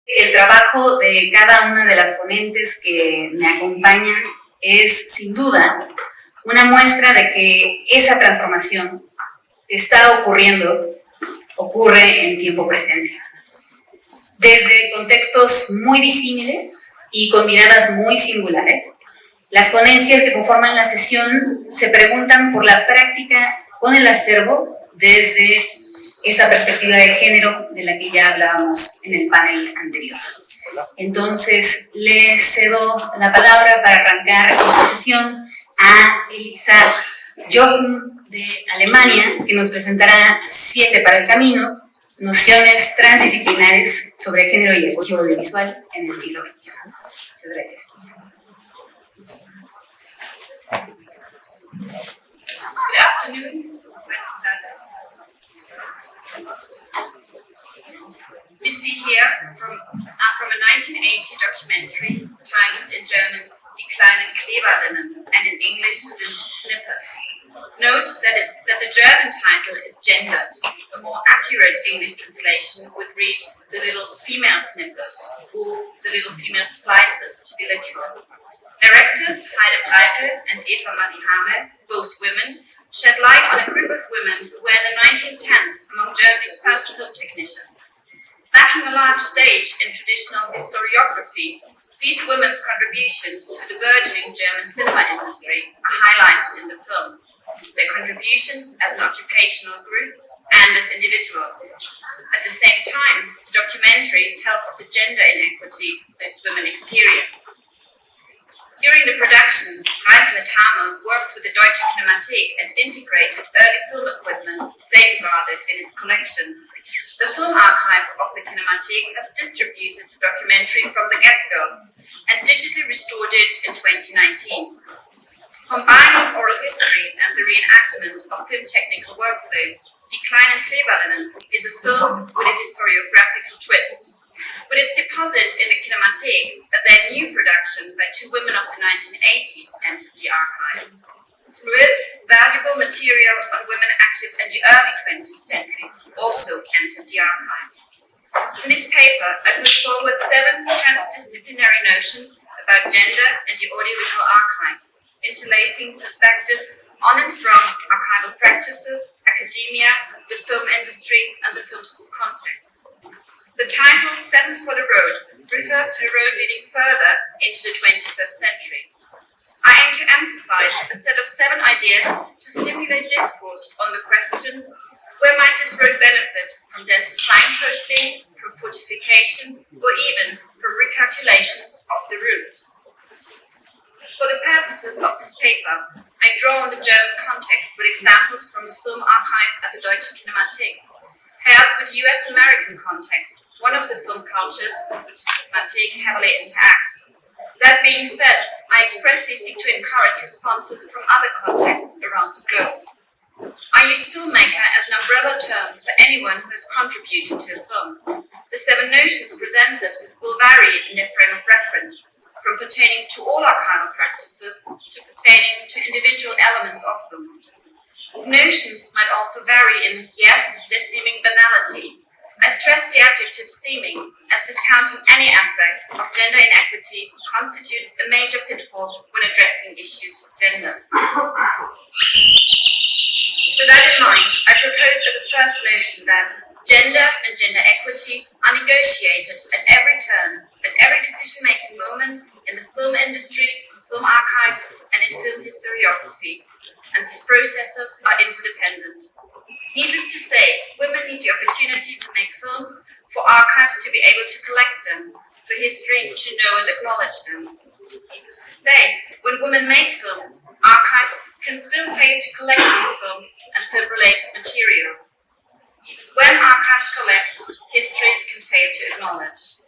El trabajo de cada una de las ponentes que me acompañan es, sin duda, una muestra de que esa transformación está ocurre en tiempo presente. Desde contextos muy disímiles y con miradas muy singulares, las ponencias que conforman la sesión se preguntan por la práctica con el acervo desde esa perspectiva de género de la que ya hablábamos en el panel anterior. Entonces, le cedo la palabra para arrancar esta sesión a Elisa Jochum de Alemania, que nos presentará 7 para el camino, nociones transdisciplinares sobre género y archivo audiovisual en el siglo XXI. Muchas gracias. Good afternoon. Buenas tardes. We see here from a 1980 documentary titled in German Die kleinen Kleberinnen and in English The Snippers. Note that the German title is gendered. A more accurate English translation would read The Little Female Snippers or The Little Female Splices, to be literal. Directors Heide Breitl and Eva Marie, both women, shed light on a group of women who were in the 1910s among Germany's first film technicians. Lacking a large stage in traditional historiography, these women's contributions to the burgeoning German cinema industry are highlighted in the film, their contributions as an occupational group and as individuals. At the same time, the documentary tells of the gender inequity those women experienced. During the production, Breitl and Hamel worked with the Deutsche Kinemathek and integrated early film equipment safeguarded in its collections. The film archive of the Kinemathek has distributed the documentary from the get-go and digitally restored it in 2019. Combining oral history and the reenactment of film technical workflows, Die kleinen Kleberinnen is a film with a historiographical twist. With its deposit in the Kinemathek, a then new production by 2 women of the 1980s entered the archive. Through it, valuable material on women active in the early 20th century also entered the archive. In this paper, I put forward 7 transdisciplinary notions about gender in the audiovisual archive, interlacing perspectives on and from archival practices, academia, the film industry, and the film school context. The title, 7 for the Road, refers to a road leading further into the 21st century. I aim to emphasize a set of 7 ideas to stimulate discourse on the question, where might this road benefit from denser signposting, from fortification, or even from recalculations of the route? For the purposes of this paper, I draw on the German context with examples from the film archive at the Deutsche Kinemathek, paired with US-American context, one of the film cultures which Kinemathek heavily interacts. That being said, I expressly seek to encourage responses from other contexts around the globe. I use filmmaker as an umbrella term for anyone who has contributed to a film. The 7 notions presented will vary in their frame of reference, from pertaining to all archival practices to pertaining to individual elements of them. Notions might also vary in, yes, their seeming banality. I stress the adjective seeming, as discounting any aspect of gender inequity constitutes a major pitfall when addressing issues of gender. With that in mind, I propose as a first notion that gender and gender equity are negotiated at every turn, at every decision-making moment in the film industry, in film archives, and in film historiography, and these processes are interdependent. Needless to say, women need the opportunity to make films, for archives to be able to collect them, for history to know and acknowledge them. Needless to say, when women make films, archives can still fail to collect these films and film-related materials. Even when archives collect, history can fail to acknowledge.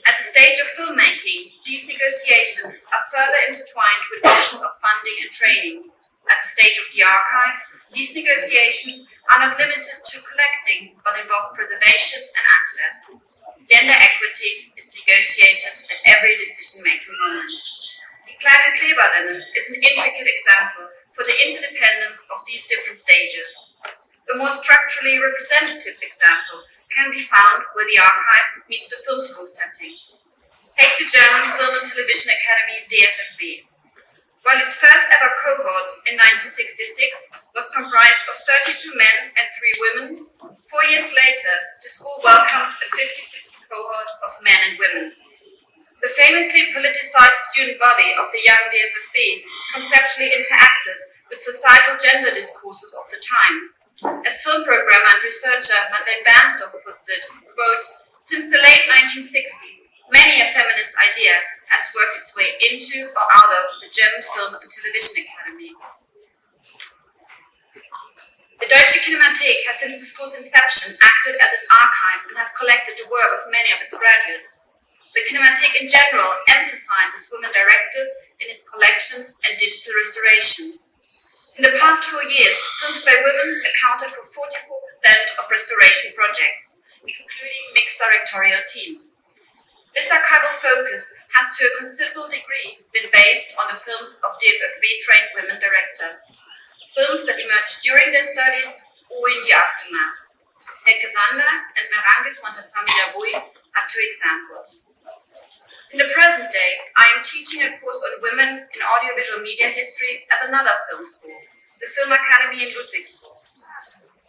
At the stage of filmmaking, these negotiations are further intertwined with questions of funding and training. At the stage of the archive, these negotiations are not limited to collecting, but involve preservation and access. Gender equity is negotiated at every decision-making moment. Die kleinen Kleberinnen is an intricate example for the interdependence of these different stages. A more structurally representative example can be found where the archive meets the film school setting. Take the German Film and Television Academy DFFB. While its first ever cohort in 1966 was comprised of 32 men and 3 women, 4 years later, the school welcomed a 50-50 cohort of men and women. The famously politicized student body of the young DFFB conceptually interacted with societal gender discourses of the time. As film programmer and researcher Madeleine Bernstorff puts it, quote, "Since the late 1960s, many a feminist idea has worked its way into or out of the German Film and Television Academy." The Deutsche Kinemathek has since the school's inception acted as its archive and has collected the work of many of its graduates. The Kinemathek in general emphasizes women directors in its collections and digital restorations. In the past 4 years, films by women accounted for 44% of restoration projects, excluding mixed directorial teams. This archival focus has to a considerable degree been based on the films of DFFB-trained women directors, films that emerged during their studies or in the aftermath. Helke Sander and Merangis Montazami-Dabui are 2 examples. In the present day, I am teaching a course on women in audiovisual media history at another film school, the Film Academy in Ludwigsburg.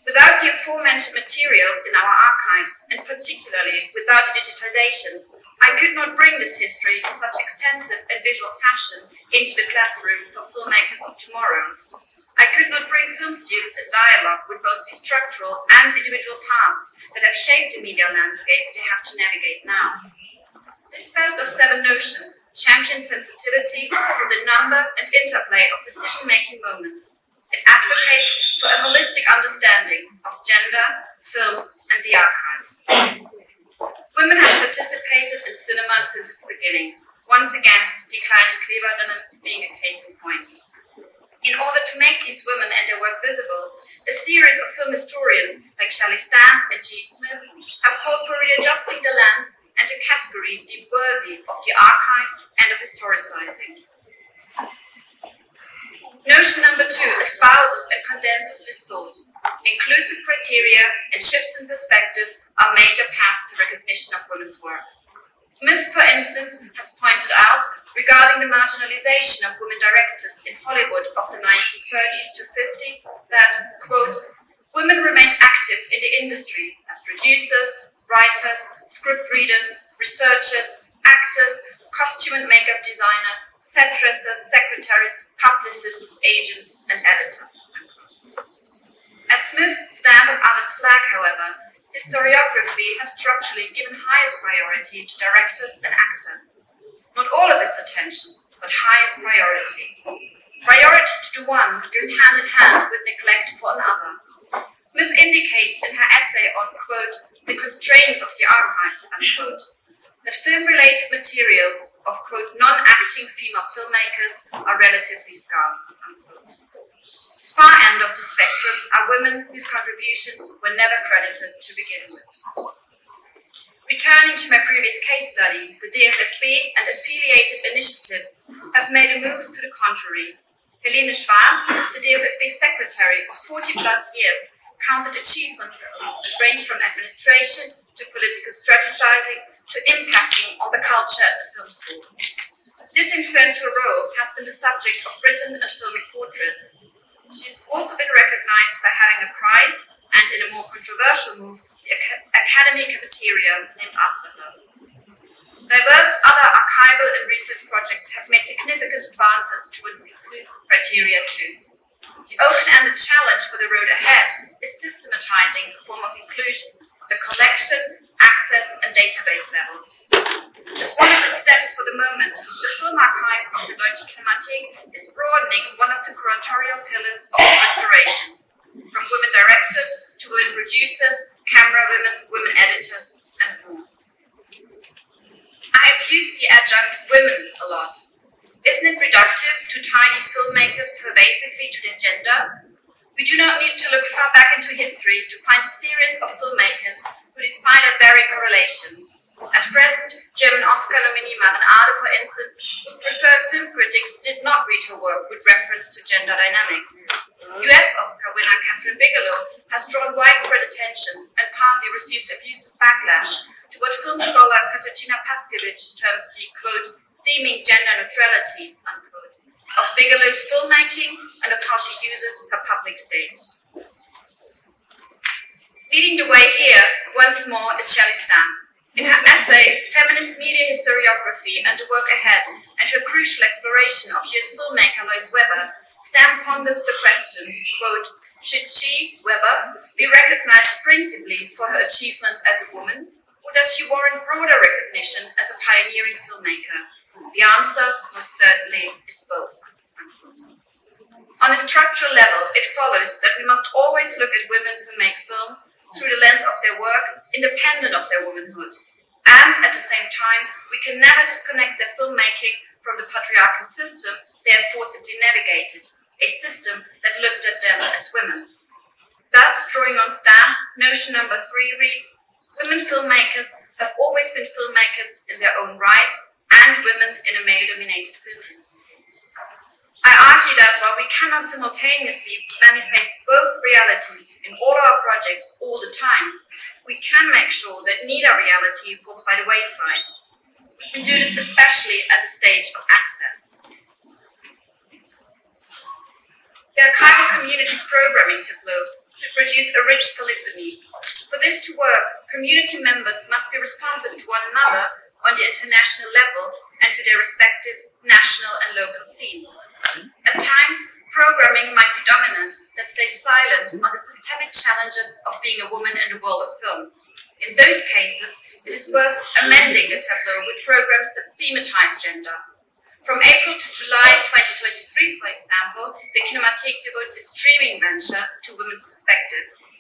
Without the aforementioned materials in our archives, and particularly without the digitizations, I could not bring this history in such extensive and visual fashion into the classroom for filmmakers of tomorrow. I could not bring film students in dialogue with both the structural and individual paths that have shaped the media landscape they have to navigate now. This first of 7 notions champions sensitivity for the number and interplay of decision-making moments. It advocates for a holistic understanding of gender, film, and the archive. Women have participated in cinema since its beginnings, once again, die kleinen Kleberinnen being a case in point. In order to make these women and their work visible, a series of film historians like Shelley Stamp and G. Smith have called for readjusting the lens and the categories deemed worthy of the archive and of historicizing. Notion number 2 espouses and condenses this thought. Inclusive criteria and shifts in perspective are major paths to recognition of women's work. Smith, for instance, has pointed out regarding the marginalization of women directors in Hollywood of the 1930s to 50s that, quote, "women remained active in the industry as producers, writers, script readers, researchers, actors, costume and makeup designers, set dressers, secretaries, publicists, agents, and editors." As Smith, Stamp, and others flag, however, historiography has structurally given highest priority to directors and actors. Not all of its attention, but highest priority. Priority to the one goes hand in hand with neglect for another. Smith indicates in her essay on, quote, "the constraints of the archives," unquote, that film-related materials of, quote, "non-acting female filmmakers are relatively scarce," unquote. Far end of the spectrum are women whose contributions were never credited to begin with. Returning to my previous case study, the DFFB and affiliated initiatives have made a move to the contrary. Helene Schwarz, the DFFB secretary of 40+ years, counted achievements that range from administration to political strategizing to impacting on the culture at the film school. This influential role has been the subject of written and filmic portraits. She has also been recognized by having a prize and, in a more controversial move, the Academy Cafeteria named after her. Diverse other archival and research projects have made significant advances towards inclusive criteria too. The open-ended challenge for the road ahead is systematizing a form of inclusion on the collection, access, and database levels. As one of its steps for the moment, the Film Archive of the Deutsche Kinemathek is broadening one of the curatorial pillars of its restorations, from women directors to women producers, camera women, women editors, and more. I have used the adjunct women a lot. Isn't it reductive to tie these filmmakers pervasively to their gender? We do not need to look far back into history to find a series of filmmakers who defy that very correlation. At present, German Oscar nominee Maren Ade, for instance, would prefer film critics did not read her work with reference to gender dynamics. US Oscar winner Catherine Bigelow has drawn widespread attention and partly received abusive backlash to what film scholar Katarzyna Paskiewicz terms the, quote, seeming gender neutrality, unquote, of Bigelow's filmmaking and of how she uses her public stage. Leading the way here, once more, is Shelley Stam. In her essay, Feminist Media Historiography and the Work Ahead, and her crucial exploration of US filmmaker Lois Weber, Stam ponders the question, quote, should she, Weber, be recognized principally for her achievements as a woman, or does she warrant broader recognition as a pioneering filmmaker? The answer, most certainly, is both. On a structural level, it follows that we must always look at women who make film through the lens of their work, independent of their womanhood. And at the same time, we can never disconnect their filmmaking from the patriarchal system they have forcibly navigated, a system that looked at them as women. Thus, drawing on Stam, notion number 3 reads, women filmmakers have always been filmmakers in their own right, and women in a male-dominated film industry. I argue that while we cannot simultaneously manifest both realities in all our projects all the time, we can make sure that neither reality falls by the wayside. We do this especially at the stage of access. The archival community's programming tableau should produce a rich polyphony. For this to work, community members must be responsive to one another on the international level and to their respective national and local scenes. At times, programming might be dominant that stays silent on the systemic challenges of being a woman in the world of film. In those cases, it is worth amending the tableau with programs that thematize gender. From April to July 2023, for example, the Kinemathek devotes its streaming venture to women's perspectives.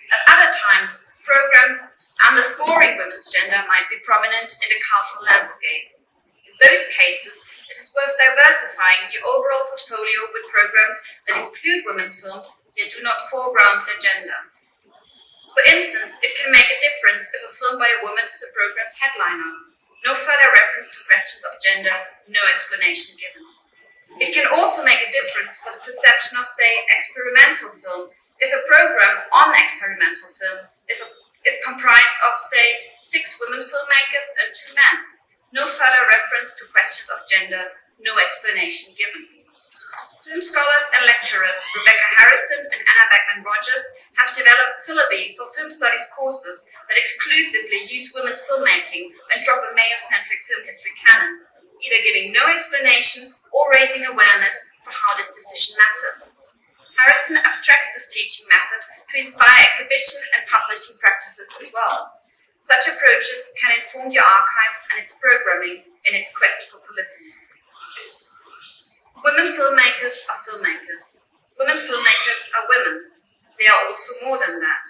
At other times, programs underscoring women's gender might be prominent in the cultural landscape. In those cases, it is worth diversifying the overall portfolio with programs that include women's films, yet do not foreground their gender. For instance, it can make a difference if a film by a woman is a program's headliner. No further reference to questions of gender, no explanation given. It can also make a difference for the perception of, say, experimental film if a program on experimental film is comprised of, say, 6 women filmmakers and 2 men. No further reference to questions of gender, no explanation given. Film scholars and lecturers Rebecca Harrison and Anna Beckman-Rogers have developed syllabi for film studies courses that exclusively use women's filmmaking and drop a male-centric film history canon, either giving no explanation or raising awareness for how this decision matters. Harrison abstracts this teaching method to inspire exhibition and publishing practices as well. Such approaches can inform the archive and its programming in its quest for polyphony. Women filmmakers are filmmakers. Women filmmakers are women. They are also more than that.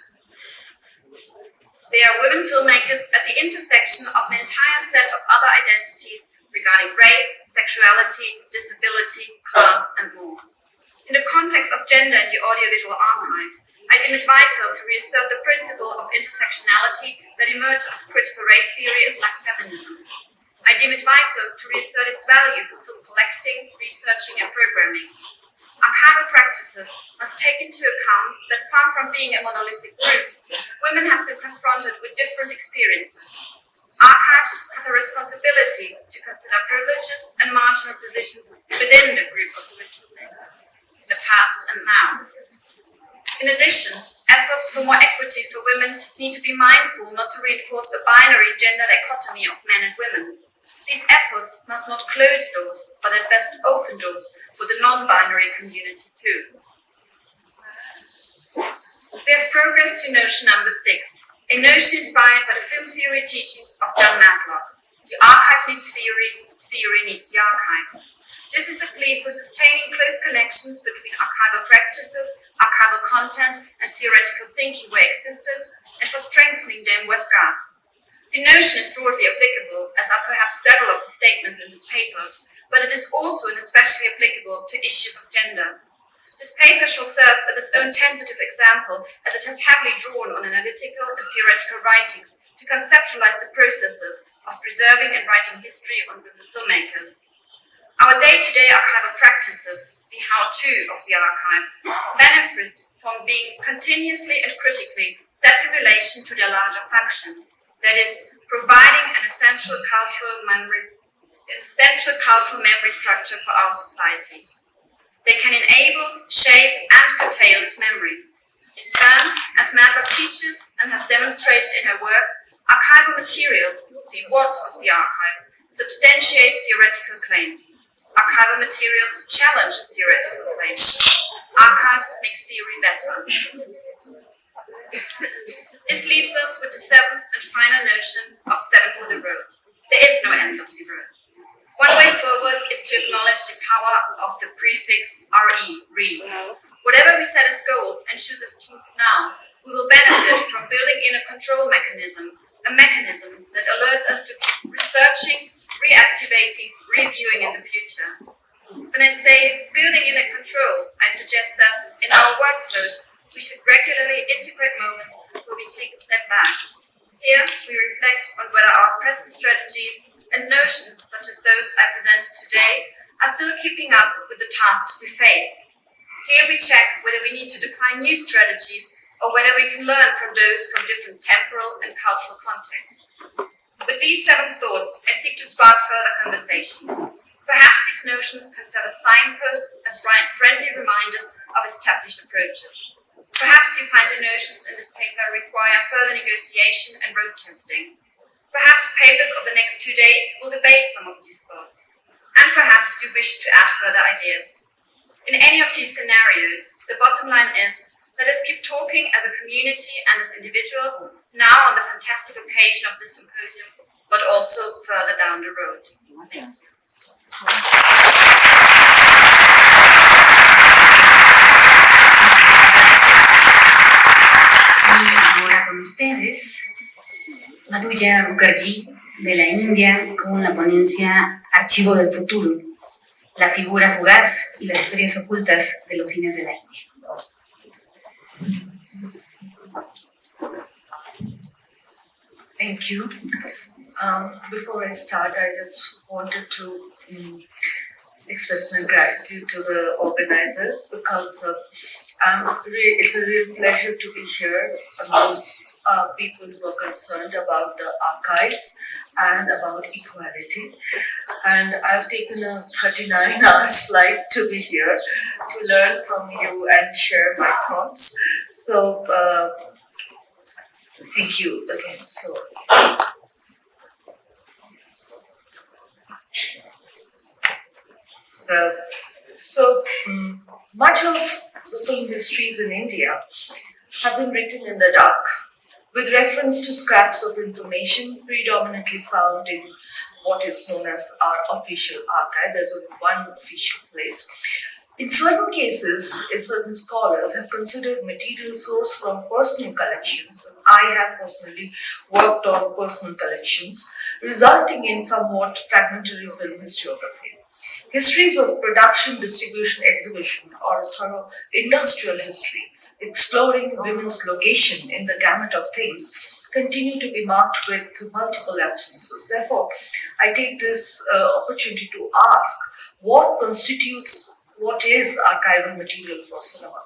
They are women filmmakers at the intersection of an entire set of other identities regarding race, sexuality, disability, class, and more. In the context of gender in the audiovisual archive, I deem it vital to reassert the principle of intersectionality that emerged out of critical race theory and black feminism. I deem it vital to reassert its value for film collecting, researching, and programming. Archival practices must take into account that far from being a monolithic group, women have been confronted with different experiences. Archives have a responsibility to consider privileges and marginal positions within the group of women filmmakers, the past and now. In addition, efforts for more equity for women need to be mindful not to reinforce a binary gender dichotomy of men and women. These efforts must not close doors, but at best open doors for the non-binary community too. We have progressed to notion number 6, a notion inspired by the film theory teachings of John Matlock. The archive needs theory, theory needs the archive. This is a plea for sustaining close connections between archival practices, archival content, and theoretical thinking where existent, and for strengthening them where scarce. The notion is broadly applicable, as are perhaps several of the statements in this paper, but it is also and especially applicable to issues of gender. This paper shall serve as its own tentative example, as it has heavily drawn on analytical and theoretical writings to conceptualize the processes of preserving and writing history on women filmmakers. Our day-to-day archival practices, the how-to of the archive, benefit from being continuously and critically set in relation to their larger function, that is, providing an essential cultural memory structure for our societies. They can enable, shape, and curtail this memory. In turn, as Madhuja teaches and has demonstrated in her work, archival materials, the what of the archive, substantiate theoretical claims. Archival materials challenge theoretical claims. Archives make theory better. This leaves us with the seventh and final notion of seven for the road. There is no end of the road. One way forward is to acknowledge the power of the prefix re. Whatever we set as goals and choose as tools now, we will benefit from building in a control mechanism, a mechanism that alerts us to keep researching, reactivating, reviewing in the future. When I say building in a control, I suggest that in our workflows, we should regularly integrate moments where we take a step back. Here, we reflect on whether our present strategies and notions, such as those I presented today, are still keeping up with the tasks we face. Here we check whether we need to define new strategies or whether we can learn from those from different temporal and cultural contexts. With these seven thoughts, I seek to spark further conversation. Perhaps these notions can serve as signposts, as friendly reminders of established approaches. Perhaps you find the notions in this paper require further negotiation and road testing. Perhaps papers of the next 2 days will debate some of these thoughts. And perhaps you wish to add further ideas. In any of these scenarios, the bottom line is, let us keep talking as a community and as individuals, now on the fantastic occasion of this symposium, but also further down the road. Thanks. Ahora con ustedes, Madhuja Mukherjee de la India con la ponencia Archivo del futuro, la figura fugaz y las historias ocultas de los cines de la India. Thank you. Before I start, I just wanted to express my gratitude to the organizers because it's a real pleasure to be here amongst people who are concerned about the archive and about equality. And I've taken a 39 hours flight to be here to learn from you and share my thoughts. So thank you again. So much of the film histories in India have been written in the dark, with reference to scraps of information predominantly found in what is known as our official archive. There's only one official place. In certain cases, certain scholars have considered material sourced from personal collections. I have personally worked on personal collections, resulting in somewhat fragmentary film historiography. Histories of production, distribution, exhibition, or thorough industrial history, exploring women's location in the gamut of things, continue to be marked with multiple absences. Therefore, I take this opportunity to ask what is archival material for cinema,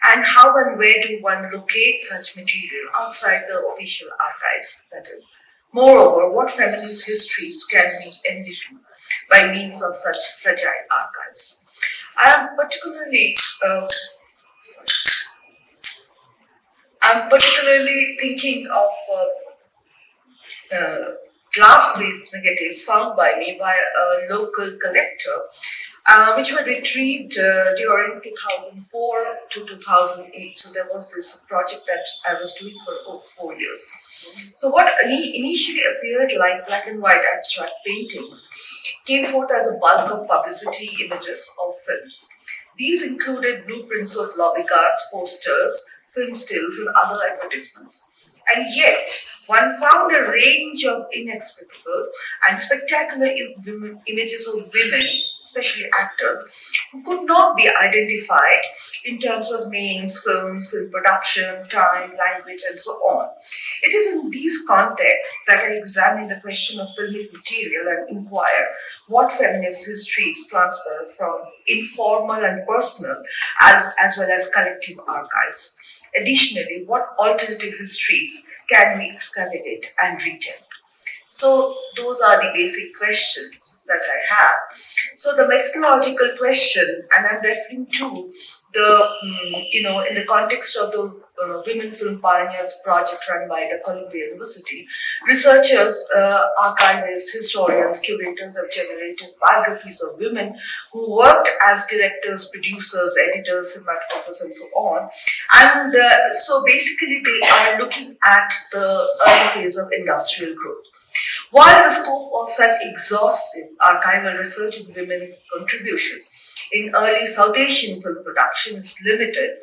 and how and where do one locate such material outside the official archives, that is. Moreover, what feminist histories can be envisioned by means of such fragile archives? I am particularly thinking of glass plate negatives found by me by a local collector, which were retrieved during 2004 to 2008. So there was this project that I was doing for 4 years. So what initially appeared like black and white abstract paintings came forth as a bulk of publicity images of films. These included blueprints of lobby cards, posters, film stills, and other advertisements. And yet, one found a range of inexplicable and spectacular images of women especially actors, who could not be identified in terms of names, film production, time, language, and so on. It is in these contexts that I examine the question of filmic material and inquire what feminist histories transfer from informal and personal as well as collective archives. Additionally, what alternative histories can we excavate and retell? So those are the basic questions that I have. So the methodological question, and I'm referring to the, in the context of the Women Film Pioneers project run by the Columbia University, researchers, archivists, historians, curators have generated biographies of women who worked as directors, producers, editors, cinematographers, and so on. And so basically they are looking at the early phase of industrial growth. While the scope of such exhaustive archival research in women's contribution in early South Asian film production is limited,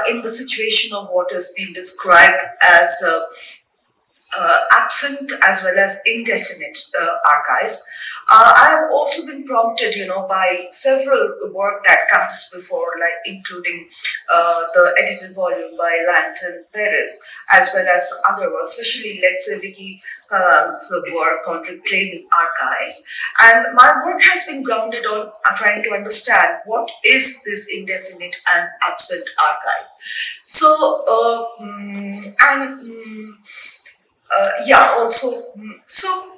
in the situation of what has been described as absent as well as indefinite archives. I have also been prompted, by several work that comes before, like including the edited volume by Langton Perez, as well as other works, especially, let's say, Vicky Kalam's work on reclaiming archive. And my work has been grounded on trying to understand what is this indefinite and absent archive. So, so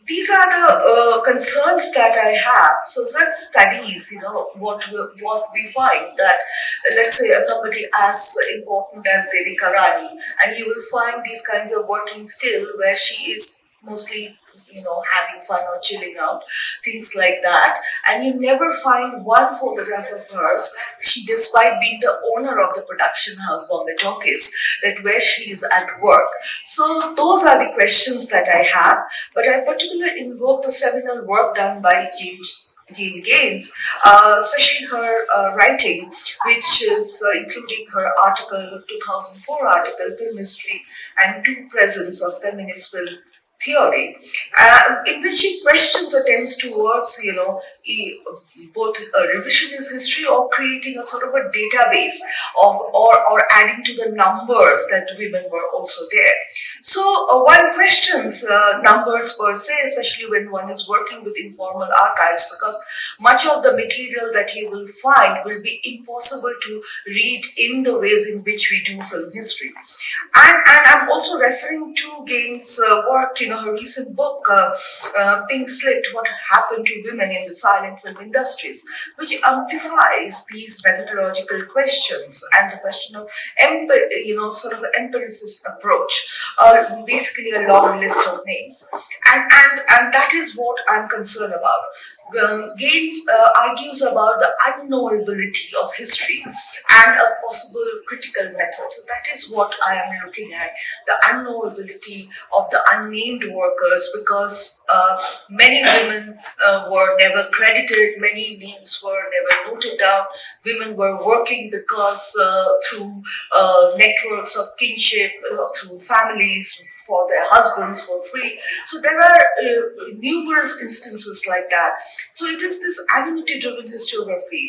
these are the concerns that I have. So such studies, what we find that, let's say, somebody as important as Devi Karani, and you will find these kinds of working still where she is mostly having fun or chilling out, things like that. And you never find one photograph of hers, she, despite being the owner of the production house, Bombay Talkies, that where she is at work. So those are the questions that I have, but I particularly invoke the seminal work done by Jean Gaines, especially her writing, which is including her article, 2004 article, Film History and Two Presents of Feminist Film Theory, in which she questions attempts towards, both a revisionist history or creating a sort of a database of or adding to the numbers that women were also there. So one questions numbers per se, especially when one is working with informal archives, because much of the material that you will find will be impossible to read in the ways in which we do film history. And I'm also referring to Gaines' work, her recent book, Pink Slit, What Happened to Women in the Silent Film Industries, which amplifies these methodological questions and the question of, sort of an empiricist approach, basically a long list of names. And that is what I'm concerned about. Gaines argues about the unknowability of history and a possible critical method. So that is what I am looking at, the unknowability of the unnamed workers, because many women were never credited, many names were never noted down. Women were working because through networks of kinship, through families, for their husbands for free. So there are numerous instances like that. So it is this anonymity-driven historiography,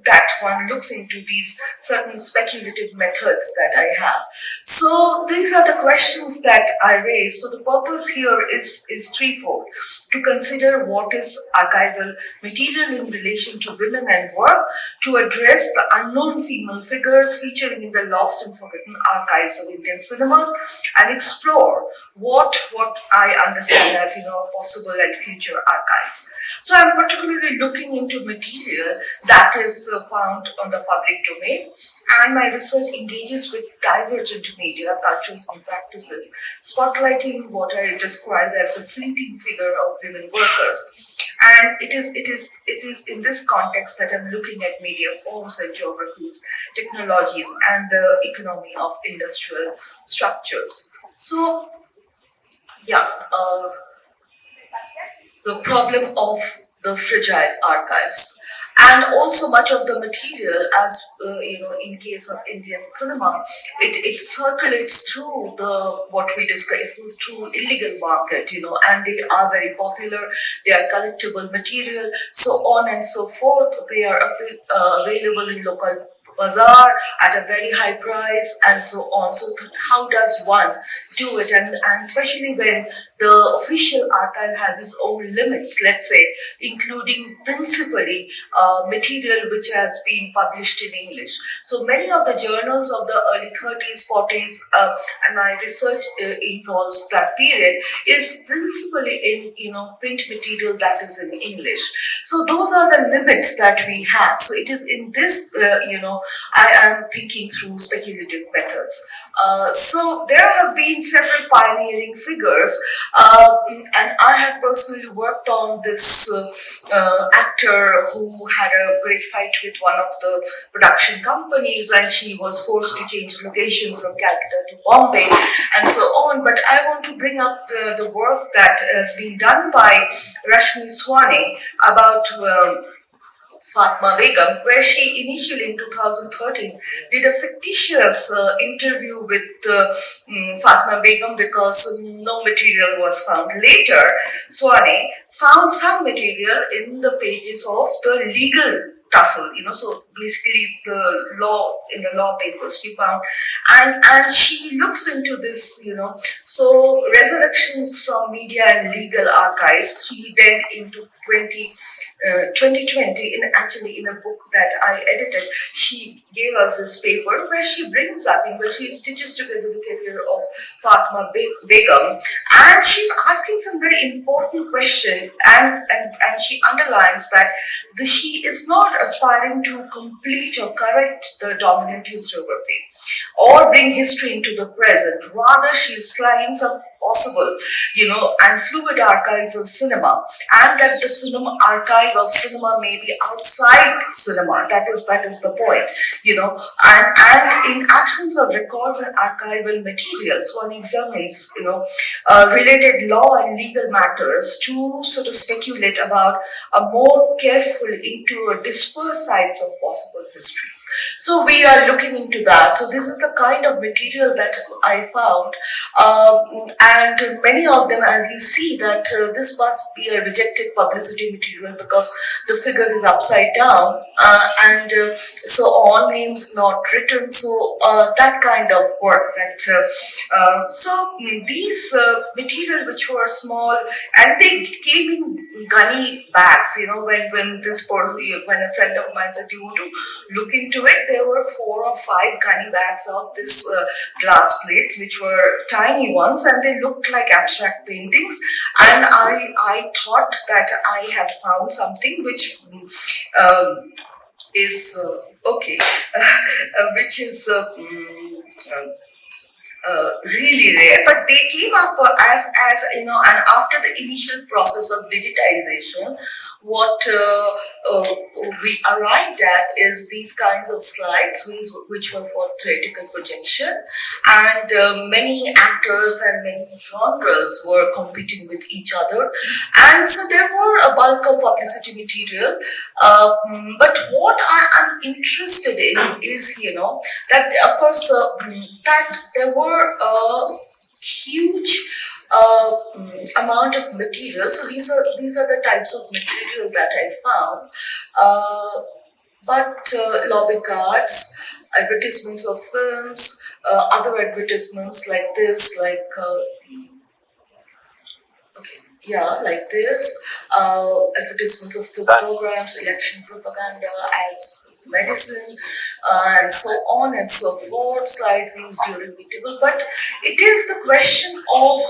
that one looks into these certain speculative methods that I have. So these are the questions that I raise. So the purpose here is threefold: to consider what is archival material in relation to women and work, to address the unknown female figures featuring in the lost and forgotten archives of Indian cinema, and explore what I understand as possible and future archives. So I'm particularly looking into material that is found on the public domain, and my research engages with divergent media, cultures, and practices, spotlighting what I describe as the fleeting figure of women workers. And it is in this context that I'm looking at media forms and geographies, technologies, and the economy of industrial structures. So, the problem of the fragile archives. And also much of the material, as in case of Indian cinema, it circulates through what we describe through illegal market, and they are very popular. They are collectible material, so on and so forth. They are available in local bazaar at a very high price and so on. So how does one do it? And especially when the official archive has its own limits, let's say, including principally material which has been published in English. So many of the journals of the early 30s, 40s, and my research involves that period, is principally in print material that is in English. So those are the limits that we have. So it is in this, I am thinking through speculative methods. So there have been several pioneering figures, and I have personally worked on this actor who had a great fight with one of the production companies, and she was forced to change location from Calcutta to Bombay and so on. But I want to bring up the work that has been done by Rashmi Swane about Fatma Begum, where she initially in 2013 did a fictitious interview with Fatma Begum because no material was found. Later, Swane found some material in the pages of the legal tussle, so basically the law papers she found, and she looks into this, so resurrections from media and legal archives. She then into 2020, in a book that I edited, she gave us this paper where she brings up, in which she stitches together the career of Fatma Begum, and she's asking some very important question, and she underlines that she is not aspiring to complete or correct the dominant historiography or bring history into the present. Rather, she is flagging some possible, and fluid archives of cinema, and that the cinema archive of cinema may be outside cinema. That is the point, and in absence of records and archival materials, one examines, related law and legal matters to sort of speculate about a more careful into a dispersed sites of possible histories. So we are looking into that. So this is the kind of material that I found, and many of them, as you see, that this must be a rejected publicity material because the figure is upside down, and so on, names not written. So that kind of work. So these material which were small, and they came in gunny bags. When a friend of mine said, "Do you want to look into it?" There were 4 or 5 gunny bags of this glass plates, which were tiny ones, and they looked like abstract paintings. And I thought that I have found something which is okay, which is really rare, but they came up as and after the initial process of digitization, what we arrived at is these kinds of slides which were for theoretical projection, and many actors and many genres were competing with each other, and so there were a bulk of publicity material, but what I am interested in is that of course that there were a huge amount of material. So these are the types of material that I found. But lobby cards, advertisements of films, other advertisements like this, like advertisements of film programs, election propaganda, ads of medicine, and so on and so forth, slides used during the debate. But it is the question of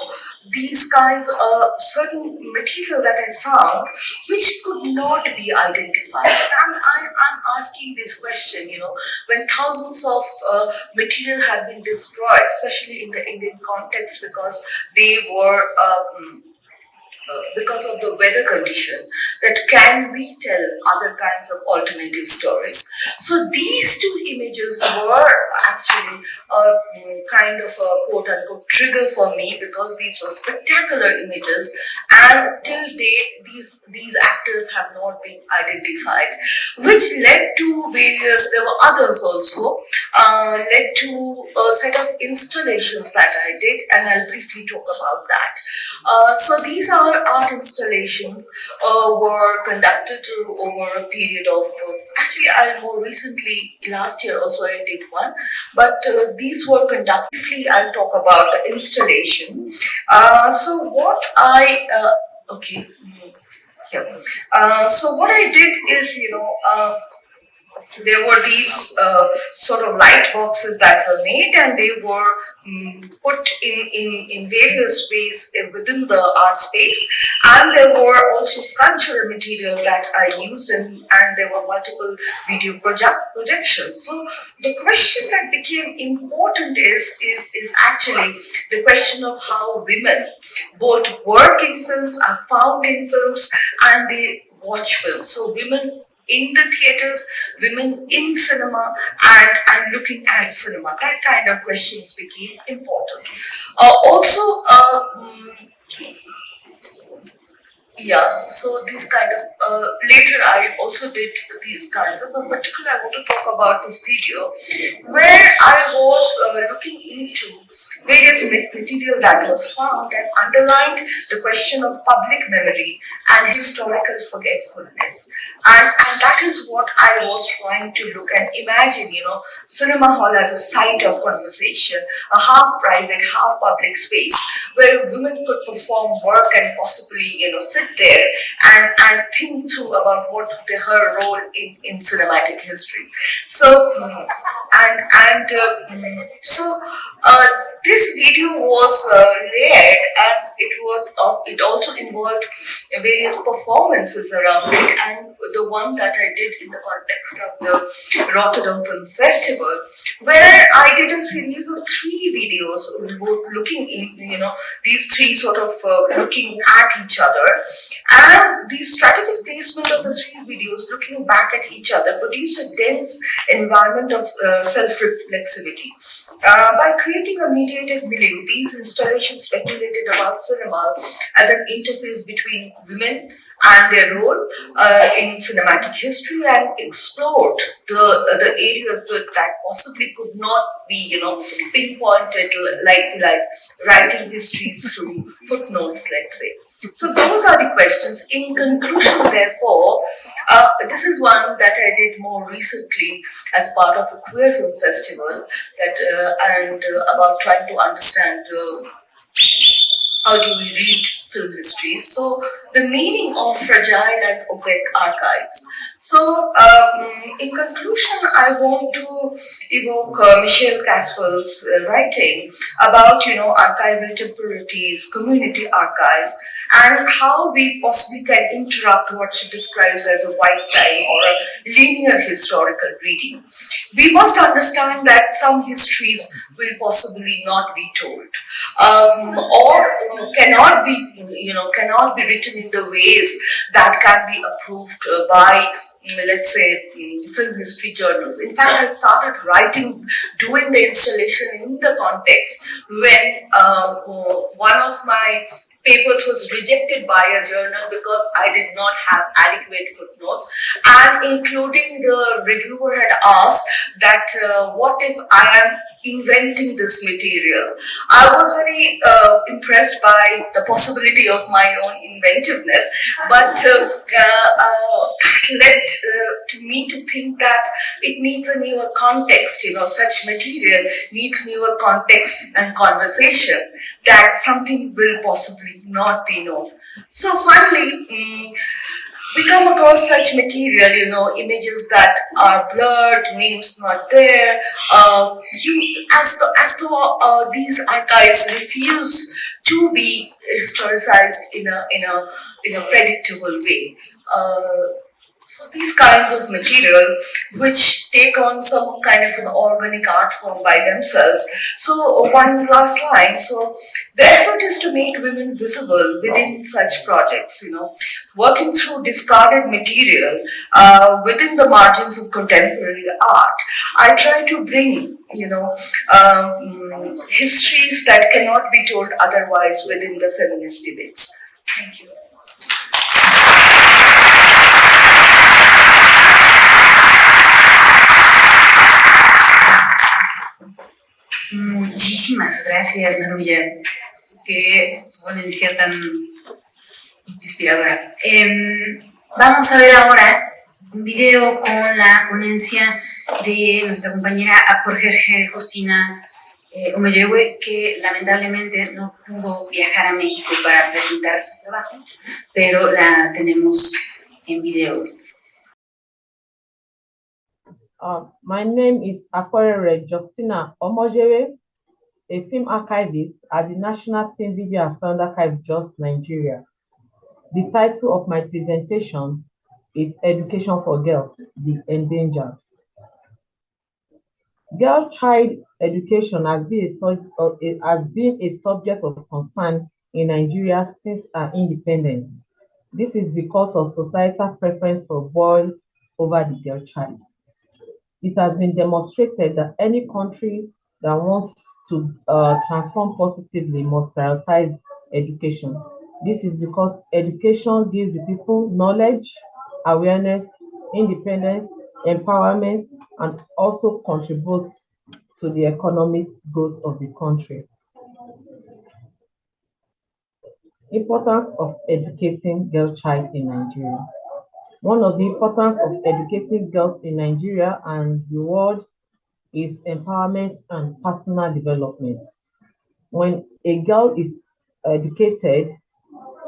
these kinds of certain material that I found which could not be identified. And I'm asking this question, when thousands of material have been destroyed, especially in the Indian context, because they were because of the weather condition, that can we tell other kinds of alternative stories? So these 2 images were actually a kind of a quote-unquote trigger for me, because these were spectacular images, and till date these actors have not been identified, which led to various, there were others also, led to a set of installations that I did, and I'll briefly talk about that. So these are art installations were conducted over a period of, actually I more recently, last year also I did one, but these were conducted. Briefly I'll talk about the installation. So what I, okay, yeah. So what I did is, there were these sort of light boxes that were made, and they were put in various ways within the art space, and there were also sculptural material that I used, and there were multiple video projections. So the question that became important is actually the question of how women both work in films, are found in films, and they watch films. So women in the theaters, women in cinema, and looking at cinema. That kind of questions became important. Yeah, so these kind of, later I also did these kinds of, in particular I want to talk about this video where I was looking into various material that was found and underlined the question of public memory and historical forgetfulness. And that is what I was trying to look and imagine, cinema hall as a site of conversation, a half private, half public space where women could perform work and possibly, sit there and think through about what her role in cinematic history. So, this video was layered, and it also involved various performances around it, and the one that I did in the context of the Rotterdam Film Festival, where I did a series of 3 videos, both looking in, these 3 sort of looking at each other, and the strategic placement of the 3 videos looking back at each other produced a dense environment of self-reflexivity. By creating a mediated milieu, these installations speculated about cinema as an interface between women and their role in cinematic history, and explored the areas that possibly could not be, pinpointed like writing histories through footnotes, let's say. So those are the questions. In conclusion, therefore, this is one that I did more recently as part of a queer film festival, and about trying to understand how do we read film histories. So the meaning of fragile and opaque archives. So in conclusion, I want to evoke Michel Caswell's writing about, archival temporalities, community archives, and how we possibly can interrupt what she describes as a white time or a linear historical reading. We must understand that some histories will possibly not be told, or cannot be written in the ways that can be approved by, let's say, film history journals. In fact, I started doing the installation in the context when one of my papers was rejected by a journal because I did not have adequate footnotes, and including the reviewer had asked that what if I am inventing this material. I was very impressed by the possibility of my own inventiveness, but led to me to think that it needs a newer context, such material needs newer context and conversation, that something will possibly not be known. So finally, we come across such material, images that are blurred, names not there. As though these archives refuse to be historicized in a predictable way. So these kinds of material, which take on some kind of an organic art form by themselves. So one last line. So the effort is to make women visible within such projects, working through discarded material within the margins of contemporary art. I try to bring, histories that cannot be told otherwise within the feminist debates. Thank you. Muchísimas gracias, Madhuja. Qué ponencia tan inspiradora. Vamos a ver ahora un video con la ponencia de nuestra compañera Mukherjee Justina Umeyewe, que lamentablemente no pudo viajar a México para presentar su trabajo, pero la tenemos en video. My name is Akwarere Justina Omojewe, a film archivist at the National Film Video and Sound Archive, Jos, Nigeria. The title of my presentation is Education for Girls, the Endangered. Girl-child education has been a subject of concern in Nigeria since our independence. This is because of societal preference for boy over the girl child. It has been demonstrated that any country that wants to transform positively must prioritize education. This is because education gives the people knowledge, awareness, independence, empowerment, and also contributes to the economic growth of the country. Importance of educating girl child in Nigeria. One of the importance of educating girls in Nigeria and the world is empowerment and personal development. When a girl is educated,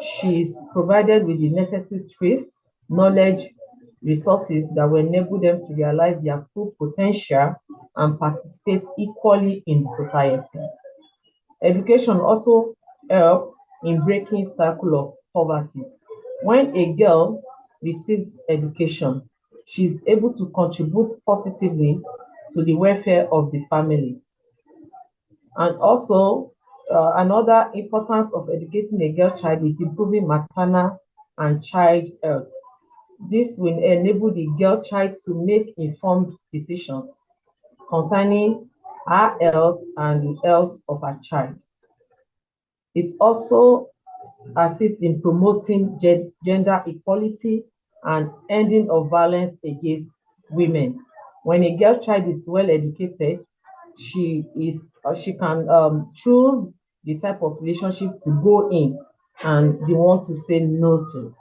she is provided with the necessary skills, knowledge, resources that will enable them to realize their full potential and participate equally in society. Education also helps in breaking cycle of poverty. When a girl receives education, she is able to contribute positively to the welfare of the family. And also, another importance of educating a girl child is improving maternal and child health. This will enable the girl child to make informed decisions concerning her health and the health of her child. It also assists in promoting gender equality and ending of violence against women. When a girl child is well educated, she can choose the type of relationship to go in and the one to say no to.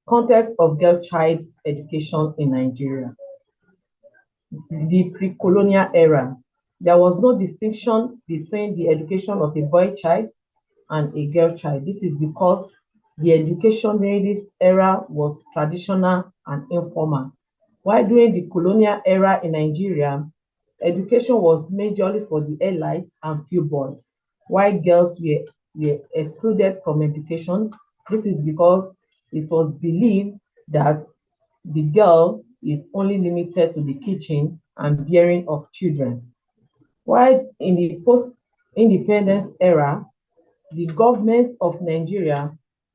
Context of girl child education in Nigeria. The pre-colonial era, there was no distinction between the education of a boy child and a girl child. This is because the education during this era was traditional and informal. While during the colonial era in Nigeria, education was majorly for the elites and few boys, while girls were excluded from education. This is because it was believed that the girl is only limited to the kitchen and bearing of children. While in the post-independence era, the government of Nigeria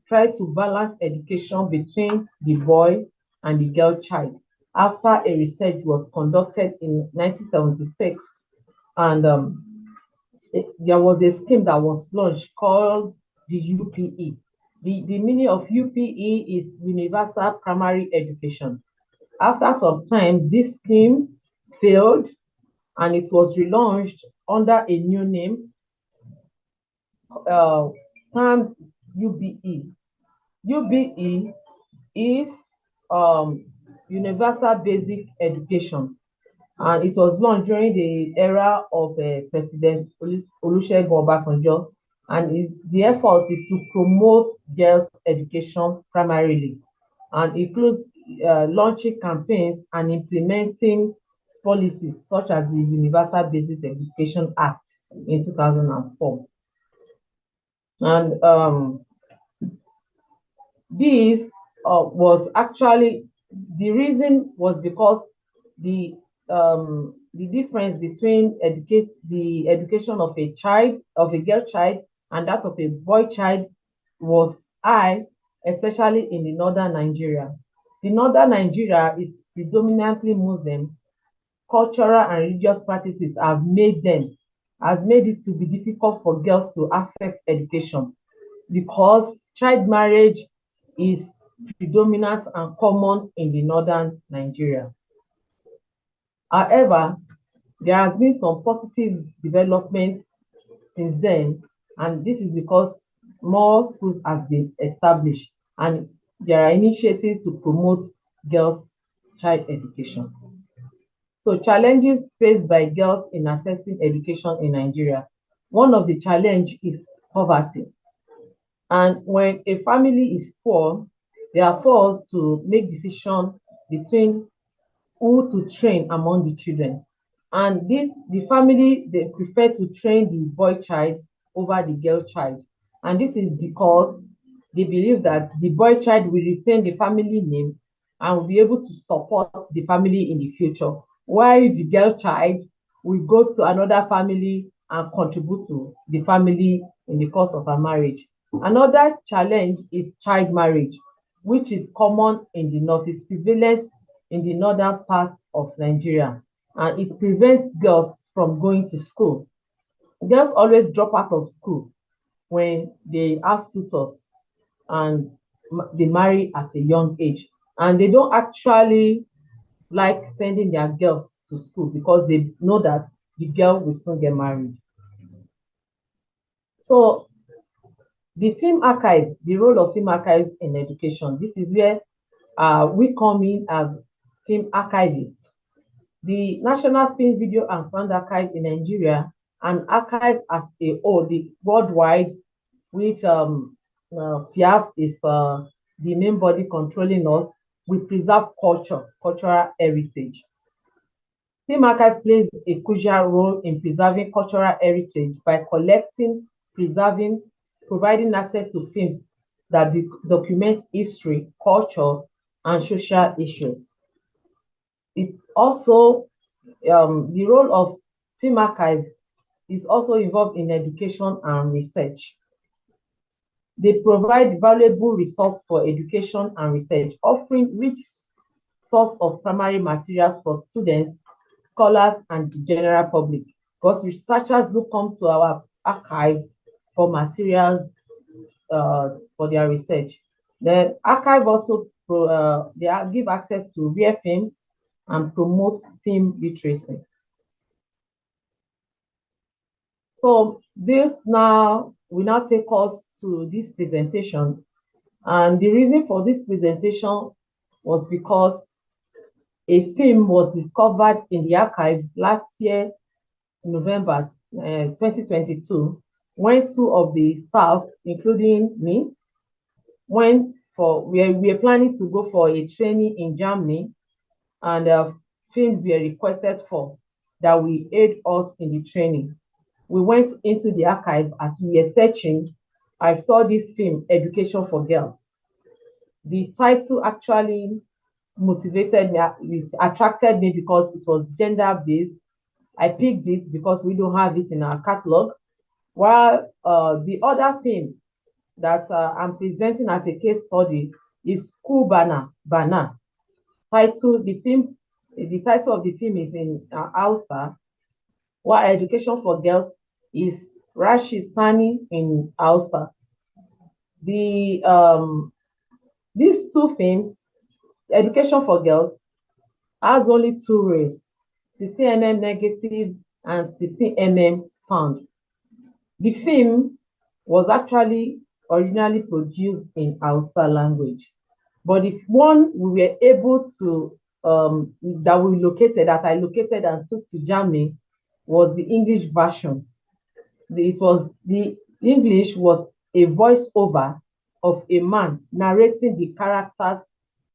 tried to balance education between the boy and the girl child after a research was conducted in 1976, and there was a scheme that was launched called the UPE. The meaning of UPE is Universal Primary Education. After some time, this scheme failed and it was relaunched under a new name, termed UBE. UBE is Universal Basic Education, and it was launched during the era of President Olusegun Obasanjo, and the effort is to promote girls' education primarily, and includes launching campaigns and implementing policies such as the Universal Basic Education Act in 2004. And this was actually, the reason was because the difference between the education of a child, of a girl child, and that of a boy child was high, especially in the northern Nigeria. The northern Nigeria is predominantly Muslim. Cultural and religious practices have made it to be difficult for girls to access education. because child marriage is predominant and common in the northern Nigeria. However, there has been some positive developments since then, and this is because more schools have been established and there are initiatives to promote girls' child education. So challenges faced by girls in accessing education in Nigeria. One of the challenges is poverty. And when a family is poor, they are forced to make decisions between who to train among the children. And the family, they prefer to train the boy child over the girl child. And this is because they believe that the boy child will retain the family name and will be able to support the family in the future, while the girl child will go to another family and contribute to the family in the course of her marriage. Another challenge is child marriage, which is common in the north, is prevalent in the northern part of Nigeria, and it prevents girls from going to school. Girls always drop out of school when they have suitors and they marry at a young age, and they don't actually like sending their girls to school because they know that the girl will soon get married. So the film archive, the role of film archives in education, this is where we come in as film archivists. The National Film, Video and Sound Archive in Nigeria, and archive as a whole, the worldwide, which FIAF is the main body controlling us, we preserve cultural heritage. Film archive plays a crucial role in preserving cultural heritage by collecting, preserving, providing access to films that document history, culture, and social issues. It's also the role of film archive is also involved in education and research. They provide valuable resource for education and research, offering rich source of primary materials for students, scholars, and the general public, because researchers who come to our archive for materials for their research. The archive also they give access to rare films and promote film literacy. So this now will now take us to this presentation, and the reason for this presentation was because a film was discovered in the archive last year, November 2022, when two of the staff, including me, we were planning to go for a training in Germany, and films were requested for that will aid us in the training. We went into the archive. As we were searching, I saw this film, Education for Girls. The title actually motivated me, it attracted me because it was gender-based. I picked it because we don't have it in our catalog. While the other film that I'm presenting as a case study is Kubana Bana. The title of the film is in Hausa, while Education for Girls is Rashi Sani in Hausa. These two films, Education for Girls, has only two rays, 16mm negative and 16mm sound. The film was actually originally produced in Hausa language, but the one we were able to that I located and took to Germany was the English version. The English was a voiceover of a man narrating the characters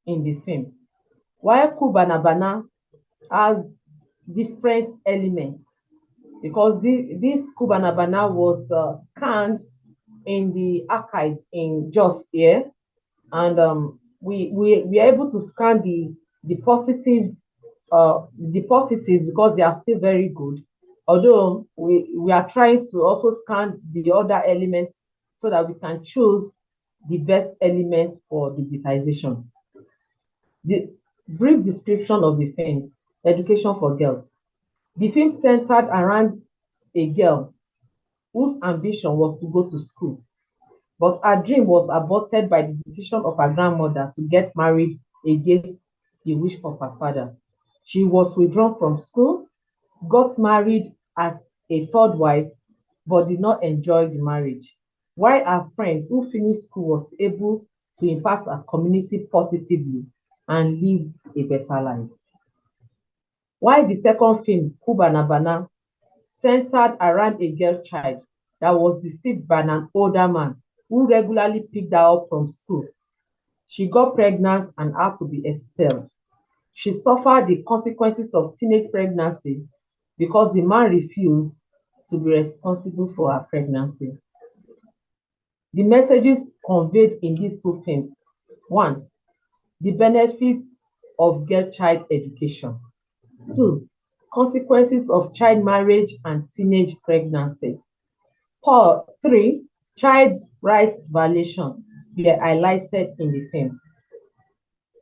in the film, while Kubanabana has different elements, because this Kubanabana was scanned in the archive in Jos here, and we are able to scan the positives because they are still very good. Although we are trying to also scan the other elements so that we can choose the best element for digitization. The brief description of the films, Education for Girls. The film centered around a girl whose ambition was to go to school. but her dream was aborted by the decision of her grandmother to get married against the wish of her father. She was withdrawn from school, got married as a third wife, but did not enjoy the marriage. While her friend who finished school was able to impact her community positively and lived a better life. While the second film, Kubanabana, centered around a girl child that was deceived by an older man who regularly picked her up from school. She got pregnant and had to be expelled. She suffered the consequences of teenage pregnancy because the man refused to be responsible for her pregnancy. The messages conveyed in these two films: one, the benefits of girl-child education; two, consequences of child marriage and teenage pregnancy; three, child rights violation were highlighted in the films.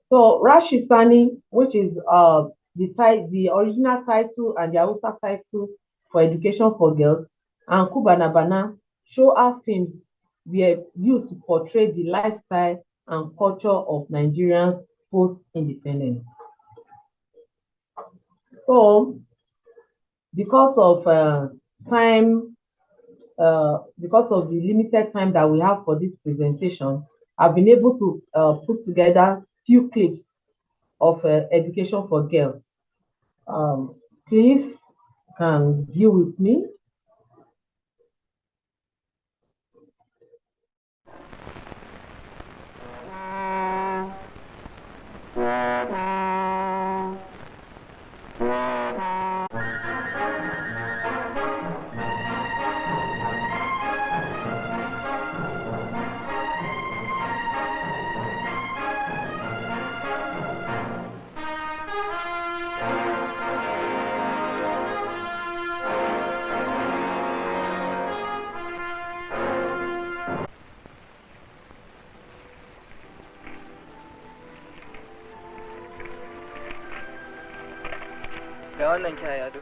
So Rashi Sani, which is the original title and the Hausa title for Education for Girls, and Kubanabana show how films were used to portray the lifestyle and culture of Nigerians post-independence. So, because of time, because of the limited time that we have for this presentation, I've been able to put together few clips of Education for Girls. Please can view with me.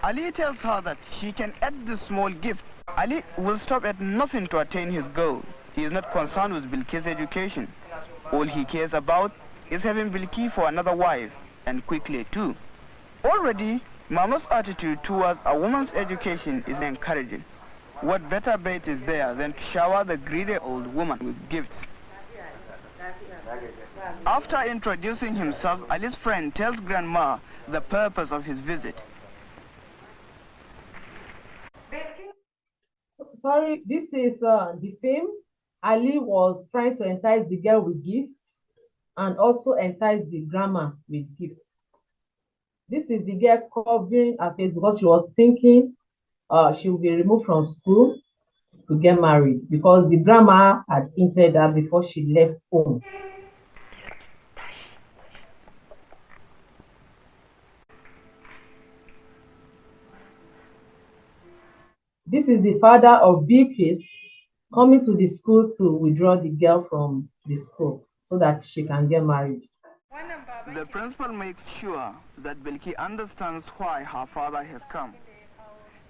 Ali tells her that she can add this small gift. Ali will stop at nothing to attain his goal. He is not concerned with Bilki's education. All he cares about is having Bilki for another wife, and quickly too. Already, Mama's attitude towards a woman's education is encouraging. What better bait is there than to shower the greedy old woman with gifts? After introducing himself, Ali's friend tells Grandma the purpose of his visit. Sorry, this is the film. Ali was trying to entice the girl with gifts and also entice the grandma with gifts. This is the girl covering her face because she was thinking she will be removed from school to get married because the grandma had hinted her before she left home. This is the father of Beatrice coming to the school to withdraw the girl from the school so that she can get married. The principal makes sure that Bilki understands why her father has come.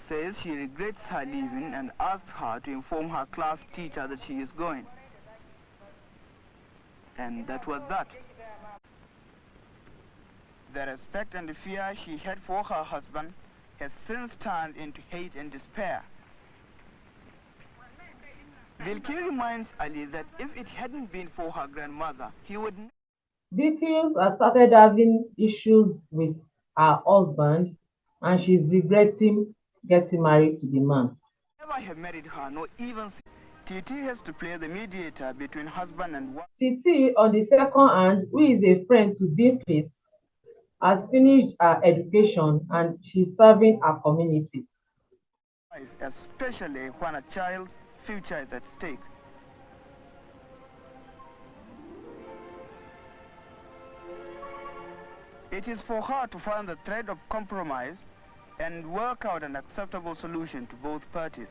Says she regrets her leaving and asks her to inform her class teacher that she is going. And that was that. The respect and the fear she had for her husband has since turned into hate and despair. Bilki reminds Ali that if it hadn't been for her grandmother, he would... Beatrice has started having issues with her husband and she's regretting getting married to the man. Never have married her, nor even... Titi has to play the mediator between husband and wife. Titi, on the second hand, who is a friend to Beatrice, has finished her education and she's serving her community. Especially when a child's future is at stake. It is for her to find the thread of compromise and work out an acceptable solution to both parties.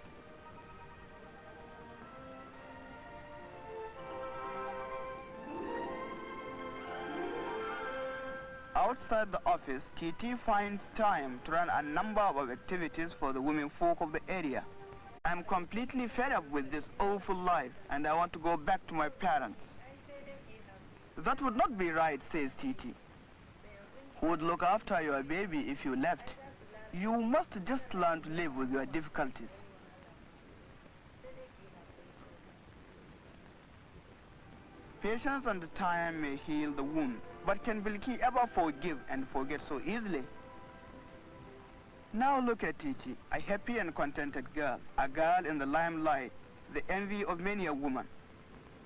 Outside the office, TT finds time to run a number of activities for the women folk of the area. I'm completely fed up with this awful life and I want to go back to my parents. That would not be right, says Titi. Who would look after your baby if you left? You must just learn to live with your difficulties. Patience and time may heal the wound, but can Bilki ever forgive and forget so easily? Now look at Titi, a happy and contented girl, a girl in the limelight, the envy of many a woman.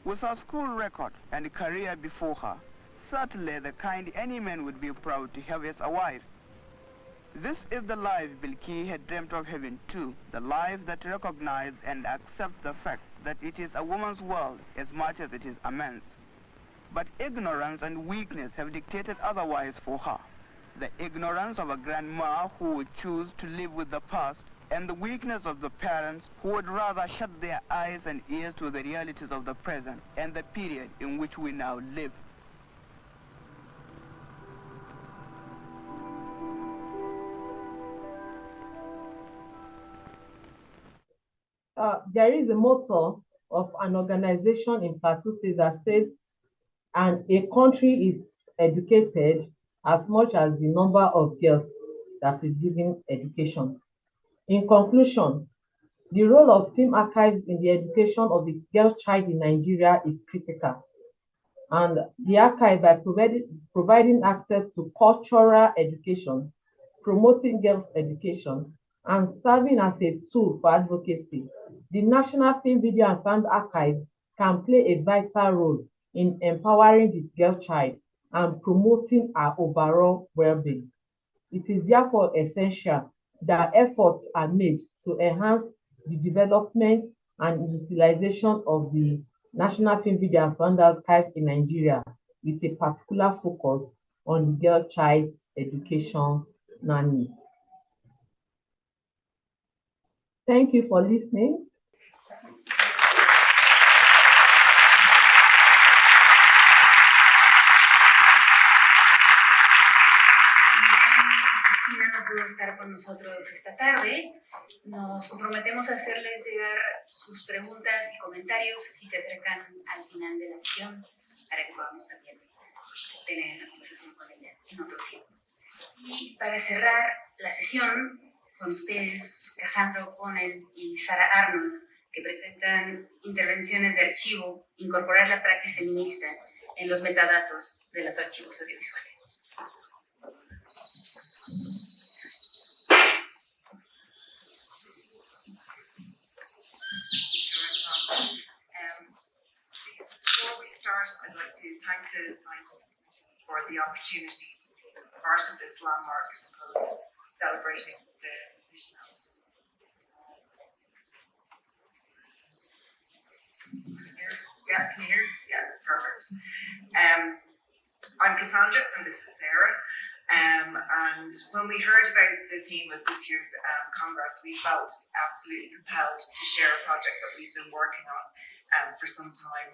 With her school record and career before her, certainly the kind any man would be proud to have as a wife. This is the life Bilki had dreamt of having too, the life that recognizes and accepts the fact that it is a woman's world as much as it is a man's. But ignorance and weakness have dictated otherwise for her. The ignorance of a grandma who would choose to live with the past, and the weakness of the parents who would rather shut their eyes and ears to the realities of the present and the period in which we now live. There is a motto of an organization in Plateau State that states, and a country is educated as much as the number of girls that is given education. In conclusion, the role of film archives in the education of the girl child in Nigeria is critical. And the archive, by providing access to cultural education, promoting girls' education, and serving as a tool for advocacy, the National Film, Video and Sound Archive can play a vital role in empowering the girl child and promoting her overall well-being. It is therefore essential that efforts are made to enhance the development and utilization of the National Film, Video and Sound Archive in Nigeria, with a particular focus on the girl child's education needs. Thank you for listening. No pudo estar con nosotros esta tarde. Nos comprometemos a hacerles llegar sus preguntas y comentarios si se acercan al final de la sesión, para que podamos también tener esa conversación con ella en otro tiempo. Y para cerrar la sesión, con ustedes, Cassandra O'Connell y Sara Arnold, que presentan intervenciones de archivo, incorporar la praxis feminista en los metadatos de los archivos audiovisuales. Before we start, I'd like to thank the Scientific Committee for the opportunity to be part of this landmark symposium celebrating the position of. Can you hear? Yeah, perfect. I'm Cassandra and this is Sarah. And when we heard about the theme of this year's Congress, we felt absolutely compelled to share a project that we've been working on for some time.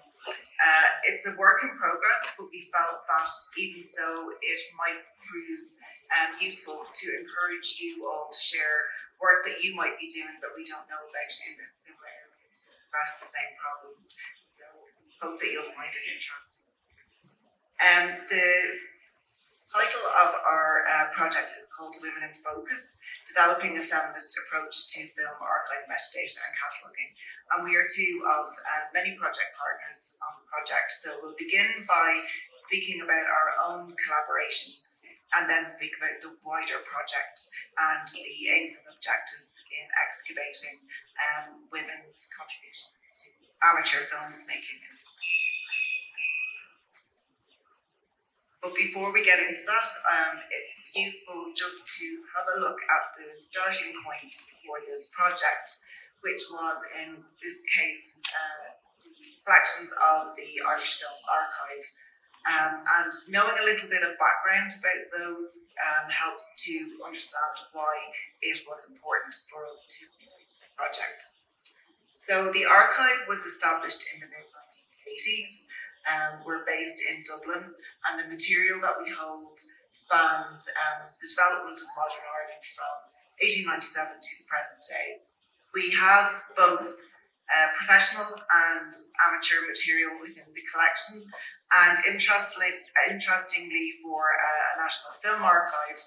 It's a work in progress, but we felt that even so, it might prove useful to encourage you all to share work that you might be doing that we don't know about in a similar area to address the same problems. So hope that you'll find it interesting. The title of our project is called Women in Focus, Developing a Feminist Approach to Film Archive Metadata and Cataloguing. And we are two of many project partners on the project. So we'll begin by speaking about our own collaboration and then speak about the wider project and the aims and objectives in excavating women's contribution to amateur filmmaking. But before we get into that, it's useful just to have a look at the starting point for this project, which was, in this case, collections of the Irish Film Archive. And knowing a little bit of background about those helps to understand why it was important for us to do the project. So the archive was established in the mid-1980s. We're based in Dublin, and the material that we hold spans the development of modern Ireland from 1897 to the present day, We have both professional and amateur material within the collection, and interestingly for a National Film Archive,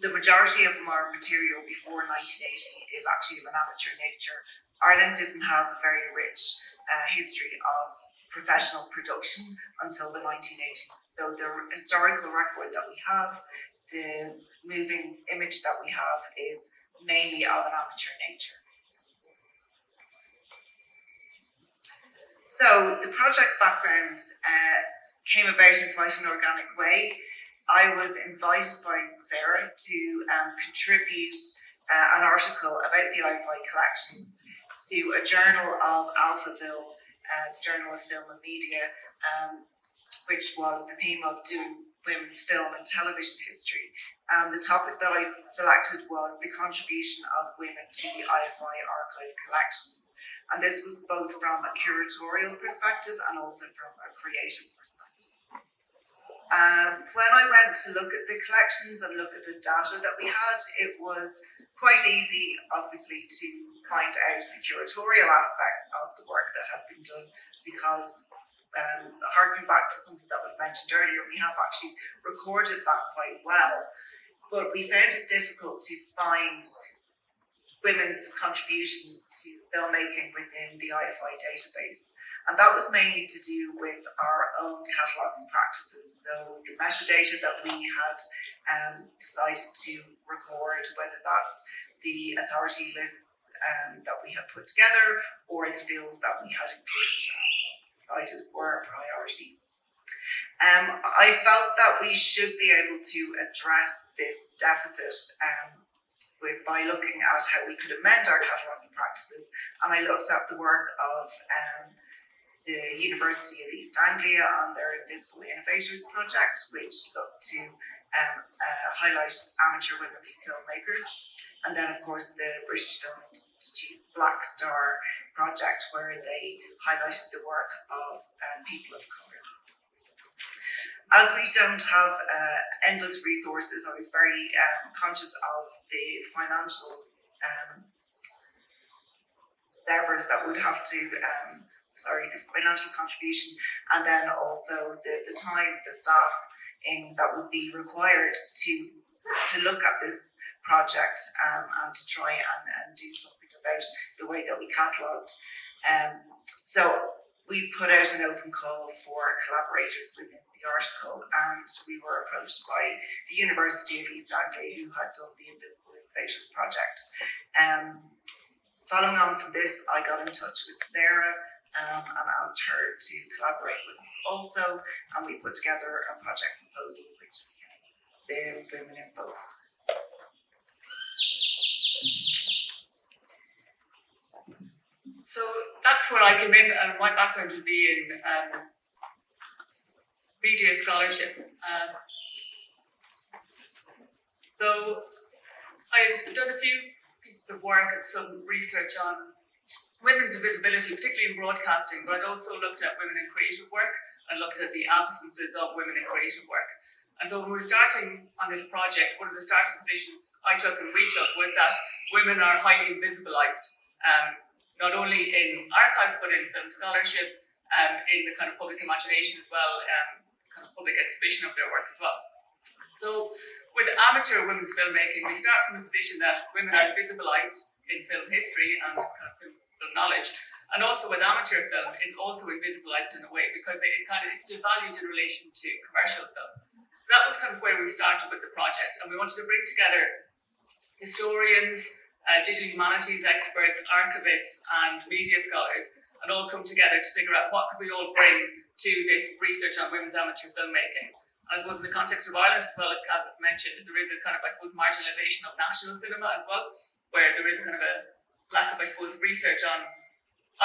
the majority of our material before 1980 is actually of an amateur nature. Ireland didn't have a very rich history of professional production until the 1980s. So the historical record that we have, the moving image that we have, is mainly of an amateur nature. So the project background came about in quite an organic way. I was invited by Sarah to contribute an article about the IFI collections to a journal of Alphaville, the Journal of Film and Media, which was the theme of doing women's film and television history. The topic that I selected was the contribution of women to the IFI archive collections. And this was both from a curatorial perspective and also from a creative perspective. When I went to look at the collections and look at the data that we had, it was quite easy, obviously, to find out the curatorial aspects of the work that had been done, because harking back to something that was mentioned earlier, we have actually recorded that quite well, but we found it difficult to find women's contribution to filmmaking within the IFI database. And that was mainly to do with our own cataloguing practices. So the metadata that we had decided to record, whether that's the authority lists that we had put together or the fields that we had included, decided were a priority. I felt that we should be able to address this deficit by looking at how we could amend our cataloguing practices. And I looked at the work of the University of East Anglia on their Invisible Innovators project, which looked to highlight amateur women filmmakers. And then, of course, the British Film Institute's Black Star project, where they highlighted the work of people of colour. As we don't have endless resources, I was very conscious of the financial endeavours that would have to, the financial contribution, and then also the time, the staff that would be required to look at this project and to try and do something about the way that we catalogued. So we put out an open call for collaborators within the article, and we were approached by the University of East Anglia, who had done the Invisible Innovators project. Following on from this, I got in touch with Sarah and asked her to collaborate with us also, and we put together a project proposal which became the Women in Focus. So that's where I came in, and my background would be in media scholarship. So I had done a few pieces of work and some research on women's visibility, particularly in broadcasting, but I'd also looked at women in creative work and looked at the absences of women in creative work. And so when we were starting on this project, one of the starting positions I took and we took was that women are highly invisibilized, not only in archives, but in film scholarship, in the kind of public imagination as well, kind of public exhibition of their work as well. So with amateur women's filmmaking, we start from the position that women are invisibilized in film history and kind of film knowledge, and also with amateur film, it's also invisibilized in a way because it's devalued in relation to commercial film. So that was kind of where we started with the project, and we wanted to bring together historians, digital humanities experts, archivists, and media scholars, and all come together to figure out what could we all bring to this research on women's amateur filmmaking. And I suppose in the context of Ireland, as well as Kaz has mentioned, there is a kind of, I suppose, marginalisation of national cinema as well, where there is a kind of a lack of, I suppose, research on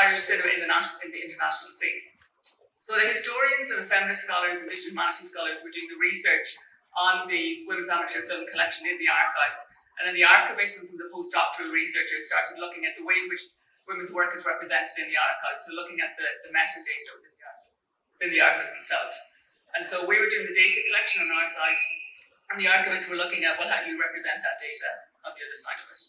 Irish cinema in the international scene. So the historians and the feminist scholars and digital humanities scholars were doing the research on the women's amateur film collection in the archives. And then the archivists and some of the postdoctoral researchers started looking at the way in which women's work is represented in the archives, so looking at the metadata within the archives themselves. And so we were doing the data collection on our side, and the archivists were looking at, well, how do we represent that data on the other side of it?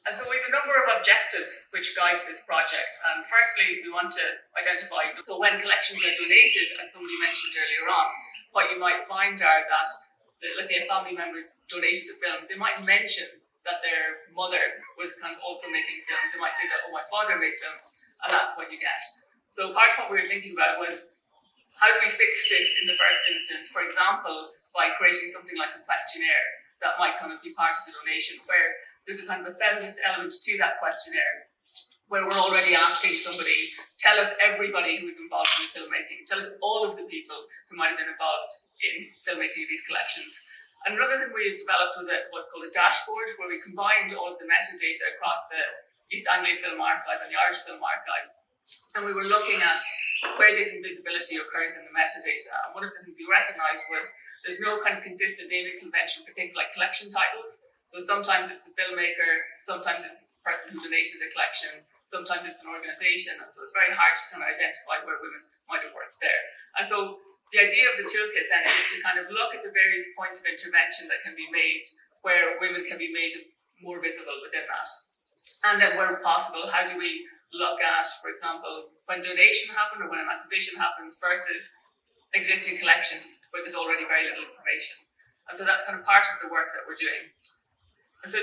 And so we have a number of objectives which guide this project. Firstly, we want to identify, so when collections are donated, as somebody mentioned earlier on, what you might find are that, let's say a family member donated the films, they might mention that their mother was kind of also making films. They might say that, oh, my father made films, and that's what you get. So part of what we were thinking about was, how do we fix this in the first instance? For example, by creating something like a questionnaire that might kind of be part of the donation, where there's a kind of a feminist element to that questionnaire, where we're already asking somebody, tell us everybody who is involved in filmmaking, tell us all of the people who might have been involved in filmmaking of these collections. And another thing we developed was what's called a dashboard, where we combined all of the metadata across the East Anglia Film Archive and the Irish Film Archive. And we were looking at where this invisibility occurs in the metadata. And one of the things we recognised was there's no kind of consistent naming convention for things like collection titles. So sometimes it's the filmmaker, sometimes it's the person who donated the collection, sometimes it's an organisation, and so it's very hard to kind of identify where women might have worked there. And so the idea of the toolkit then is to kind of look at the various points of intervention that can be made where women can be made more visible within that. And then where possible, how do we look at, for example, when donation happened or when an acquisition happens versus existing collections where there's already very little information. And so that's kind of part of the work that we're doing. And so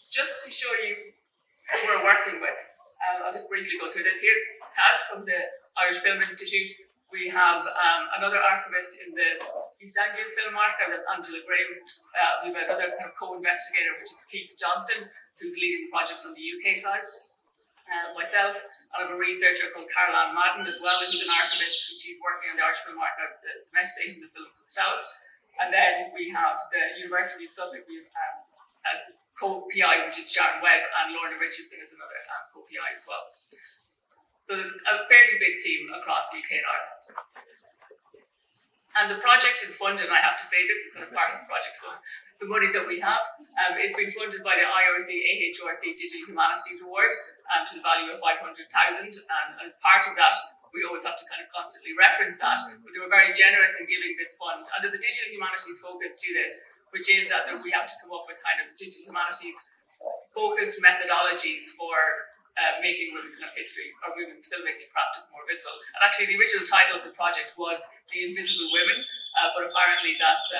just to show you who we're working with, I'll just briefly go through this. Here's Kaz from the Irish Film Institute. We have another archivist in the East Anglia Film Archive, that's Angela Graham. We have another kind of co-investigator, which is Keith Johnston, who's leading the project on the UK side. Myself, and I have a researcher called Caroline Madden as well, who's an archivist, and she's working on the Irish Film Archive, the metadata in the films themselves. And then we have the University of Sussex, we have a co-PI, which is Sharon Webb, and Lorna Richardson is another co-PI as well. So there's a fairly big team across the UK and Ireland. And the project is funded, and I have to say this is kind of part of the project fund. The money that we have is being funded by the IRC AHRC Digital Humanities Award to the value of 500,000. And as part of that, we always have to kind of constantly reference that, but they were very generous in giving this fund. And there's a digital humanities focus to this, which is that we have to come up with kind of digital humanities focused methodologies for making women's kind of history or women's filmmaking practice more visible. And actually the original title of the project was The Invisible Women, but apparently that's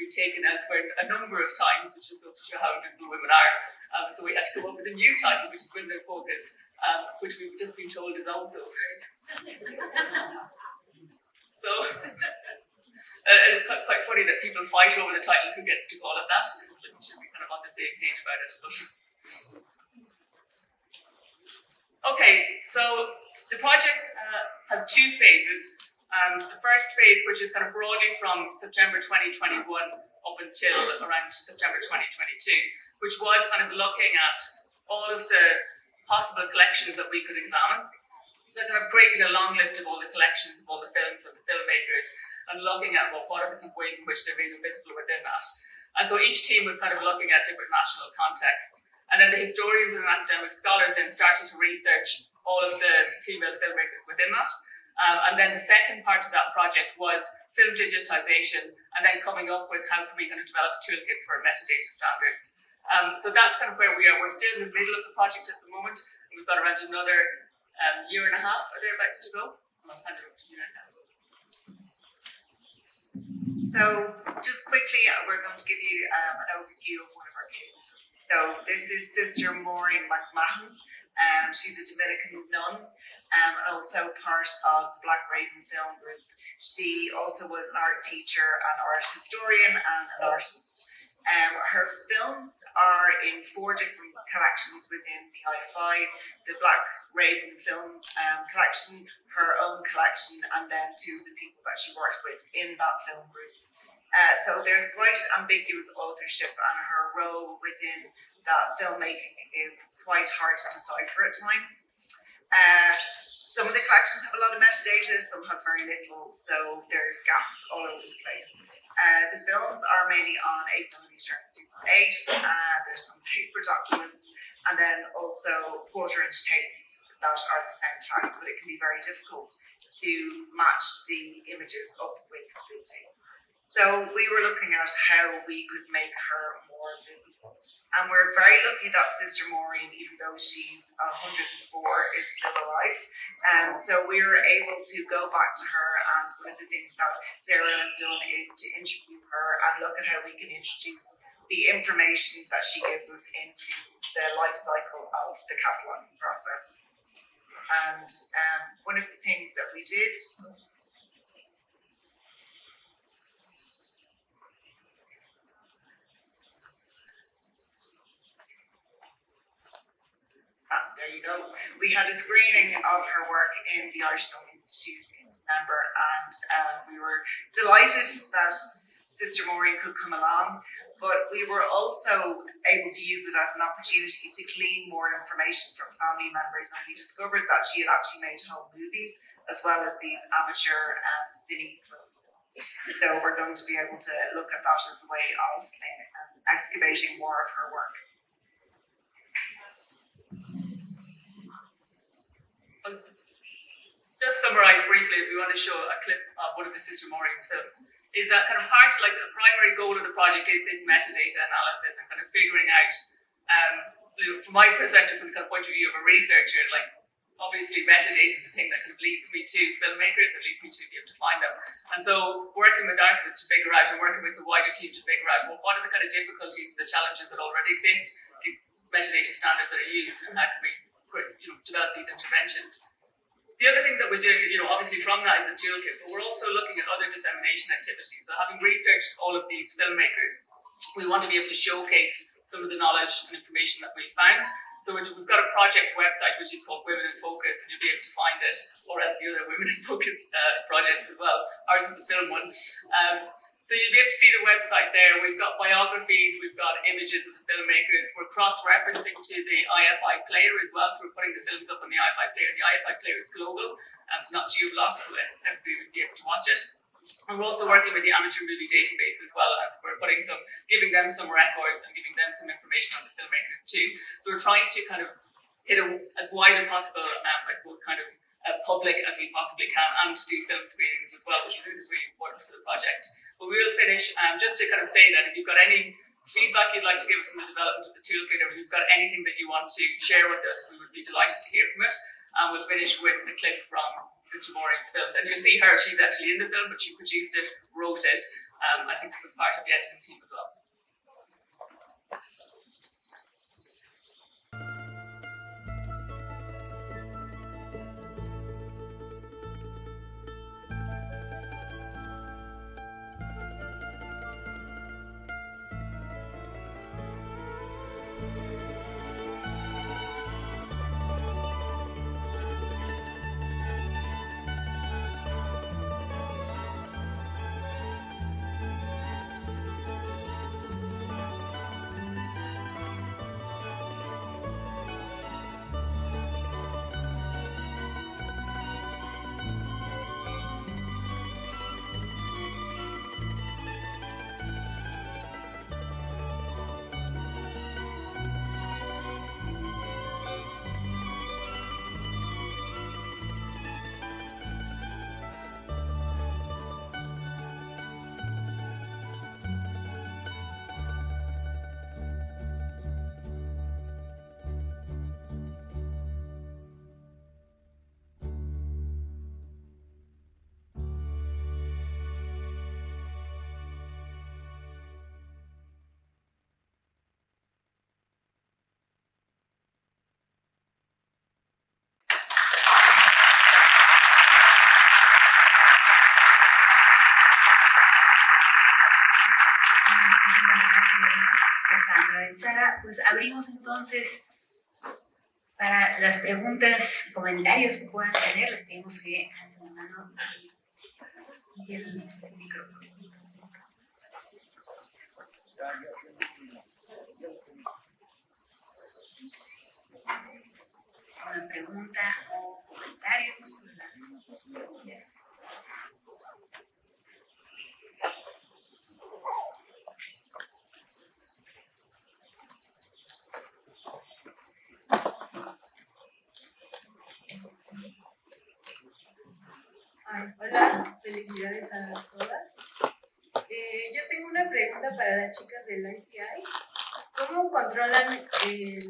been taken elsewhere a number of times, which just goes to show how invisible women are. So we had to come up with a new title, which is Women in Focus, which we've just been told is also. So it's quite funny that people fight over the title, who gets to call it that. It's like we should be kind of on the same page about it. But okay, so the project has two phases. The first phase, which is kind of broadly from September 2021 up until around September 2022, which was kind of looking at all of the possible collections that we could examine. So kind of creating a long list of all the collections of all the films and the filmmakers, and looking at what are the kind of ways in which they're made invisible within that. And so each team was kind of looking at different national contexts. And then the historians and academic scholars then started to research all of the female filmmakers within that. And then the second part of that project was film digitization, and then coming up with how can we kind of develop a toolkit for metadata standards. So that's kind of where we are. We're still in the middle of the project at the moment, and we've got around another year and a half or thereabouts to go. I'll hand it over to you now. So just quickly, we're going to give you an overview of one of our cases. So this is Sister Maureen McMahon. She's a Dominican nun, and also part of the Black Raven Film Group. She also was an art teacher, an art historian, and an artist. Her films are in 4 different collections within the IFI: the Black Raven Film collection, her own collection, and then 2 of the people that she worked with in that film group. So there's quite ambiguous authorship, and her role within that filmmaking is quite hard to decipher at times. Some of the collections have a lot of metadata, some have very little, so there's gaps all over the place. The films are mainly on 8mm and Super 8, there's some paper documents, and then also 1/4-inch tapes that are the soundtracks, but it can be very difficult to match the images up with the tapes. So we were looking at how we could make her more visible. And we're very lucky that Sister Maureen, even though she's 104, is still alive. So we were able to go back to her, and one of the things that Sarah has done is to interview her and look at how we can introduce the information that she gives us into the life cycle of the cataloguing process. And one of the things that we did there you go. We had a screening of her work in the Irish Film Institute in December, and we were delighted that Sister Maureen could come along, but we were also able to use it as an opportunity to glean more information from family members, and we discovered that she had actually made home movies as well as these amateur cine films. So we're going to be able to look at that as a way of excavating more of her work. Just summarise briefly, as we want to show a clip of one of the Sister Maureen's films, is that kind of part, like the primary goal of the project is this metadata analysis and kind of figuring out, from my perspective, from the kind of point of view of a researcher, like obviously metadata is the thing that kind of leads me to filmmakers, it leads me to be able to find them. And so working with archivists to figure out, and working with the wider team to figure out, well, what are the kind of difficulties and the challenges that already exist in metadata standards that are used, and how can we develop these interventions. The other thing that we're doing, obviously from that is a toolkit, but we're also looking at other dissemination activities. So having researched all of these filmmakers, we want to be able to showcase some of the knowledge and information that we found. So we've got a project website which is called Women in Focus, and you'll be able to find it, or else the other Women in Focus projects as well. Ours is the film one. So you'll be able to see the website there. We've got biographies, we've got images of the filmmakers. We're cross-referencing to the IFI player as well, so we're putting the films up on the IFI player. The IFI player is global, it's not geo-blocked, so everybody will be able to watch it. And we're also working with the amateur movie database as well, as we're giving them some records and giving them some information on the filmmakers too. So we're trying to kind of hit as wide as possible, I suppose, kind of public as we possibly can, and to do film screenings as well, which we think is really important for the project. But we will finish, just to kind of say that if you've got any feedback you'd like to give us on the development of the toolkit, or if you've got anything that you want to share with us, we would be delighted to hear from it. And we'll finish with a clip from Sister Maureen's films. And you'll see her, she's actually in the film, but she produced it, wrote it. I think it was part of the editing team as well. Sara, pues abrimos entonces para las preguntas y comentarios que puedan tener. Les pedimos que alcen la mano y el micrófono. Una pregunta o comentario. Yes. Hola, felicidades a todas. Yo tengo una pregunta para las chicas del IPI. ¿Cómo ¿cómo controlan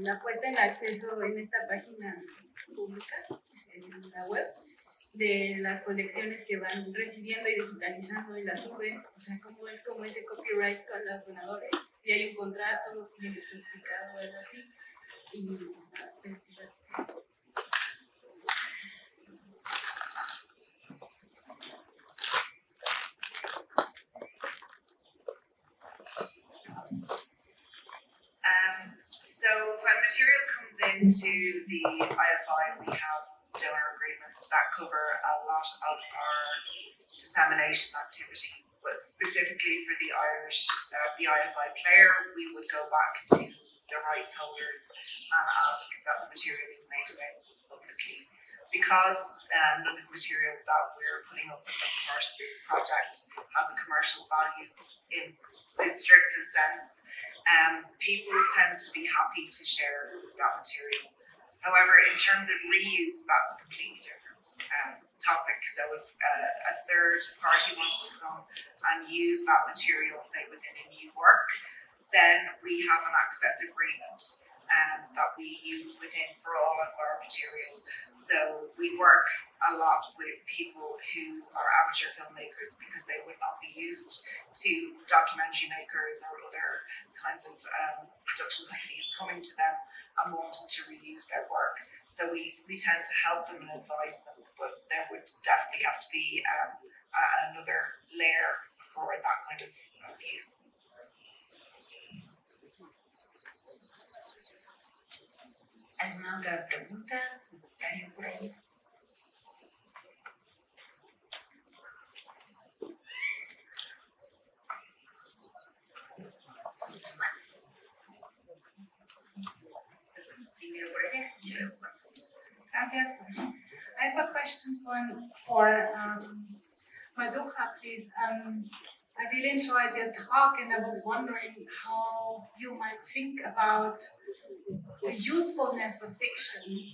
la puesta en acceso en esta página pública, en la web, de las colecciones que van recibiendo y digitalizando y las suben? O sea, ¿cómo es como ese copyright con los donadores? Si hay un contrato, si viene especificado o algo así. Y felicidades. So when material comes into the IFI, we have donor agreements that cover a lot of our dissemination activities, but specifically for the Irish, the IFI player, we would go back to the rights holders and ask that the material is made available publicly. Because none of the material that we're putting up as part of this project has a commercial value in the strictest sense, people tend to be happy to share that material. However, in terms of reuse, that's a completely different topic. So if a third party wants to come and use that material, say within a new work, then we have an access agreement that we use within for all of our material. So we work a lot with people who are amateur filmmakers because they would not be used to documentary makers or other kinds of production companies coming to them and wanting to reuse their work. So we tend to help them and advise them, but there would definitely have to be another layer for that kind of use. ¿Alguna otra pregunta, comentario por ahí? Gracias. I have a question for Madhuja, please. I really enjoyed your talk, and I was wondering how you might think about the usefulness of fiction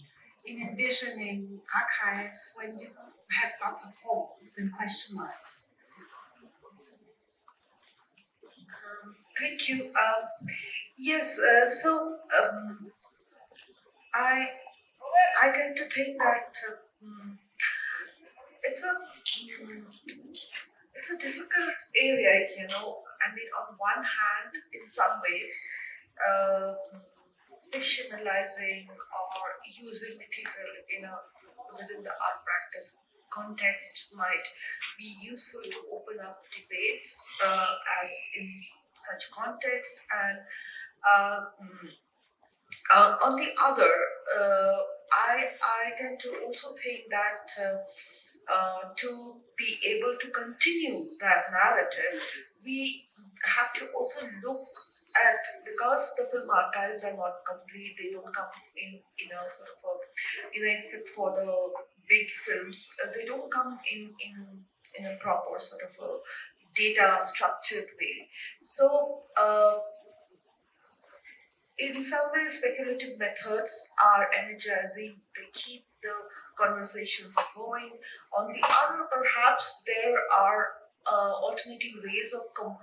in envisioning archives when you have lots of holes and question marks. Thank you. Yes, I tend to think that it's a difficult area, you know. I mean, on one hand, in some ways, fictionalizing or using material within the art practice context might be useful to open up debates as in such context, and on the other, I tend to also think that to be able to continue that narrative, we have to also look at, because the film archives are not complete, they don't come in a sort of a, except for the big films, they don't come in a proper sort of a data structured way. So in some ways, speculative methods are energizing, they keep the conversations going. On the other, perhaps there are alternative ways of quote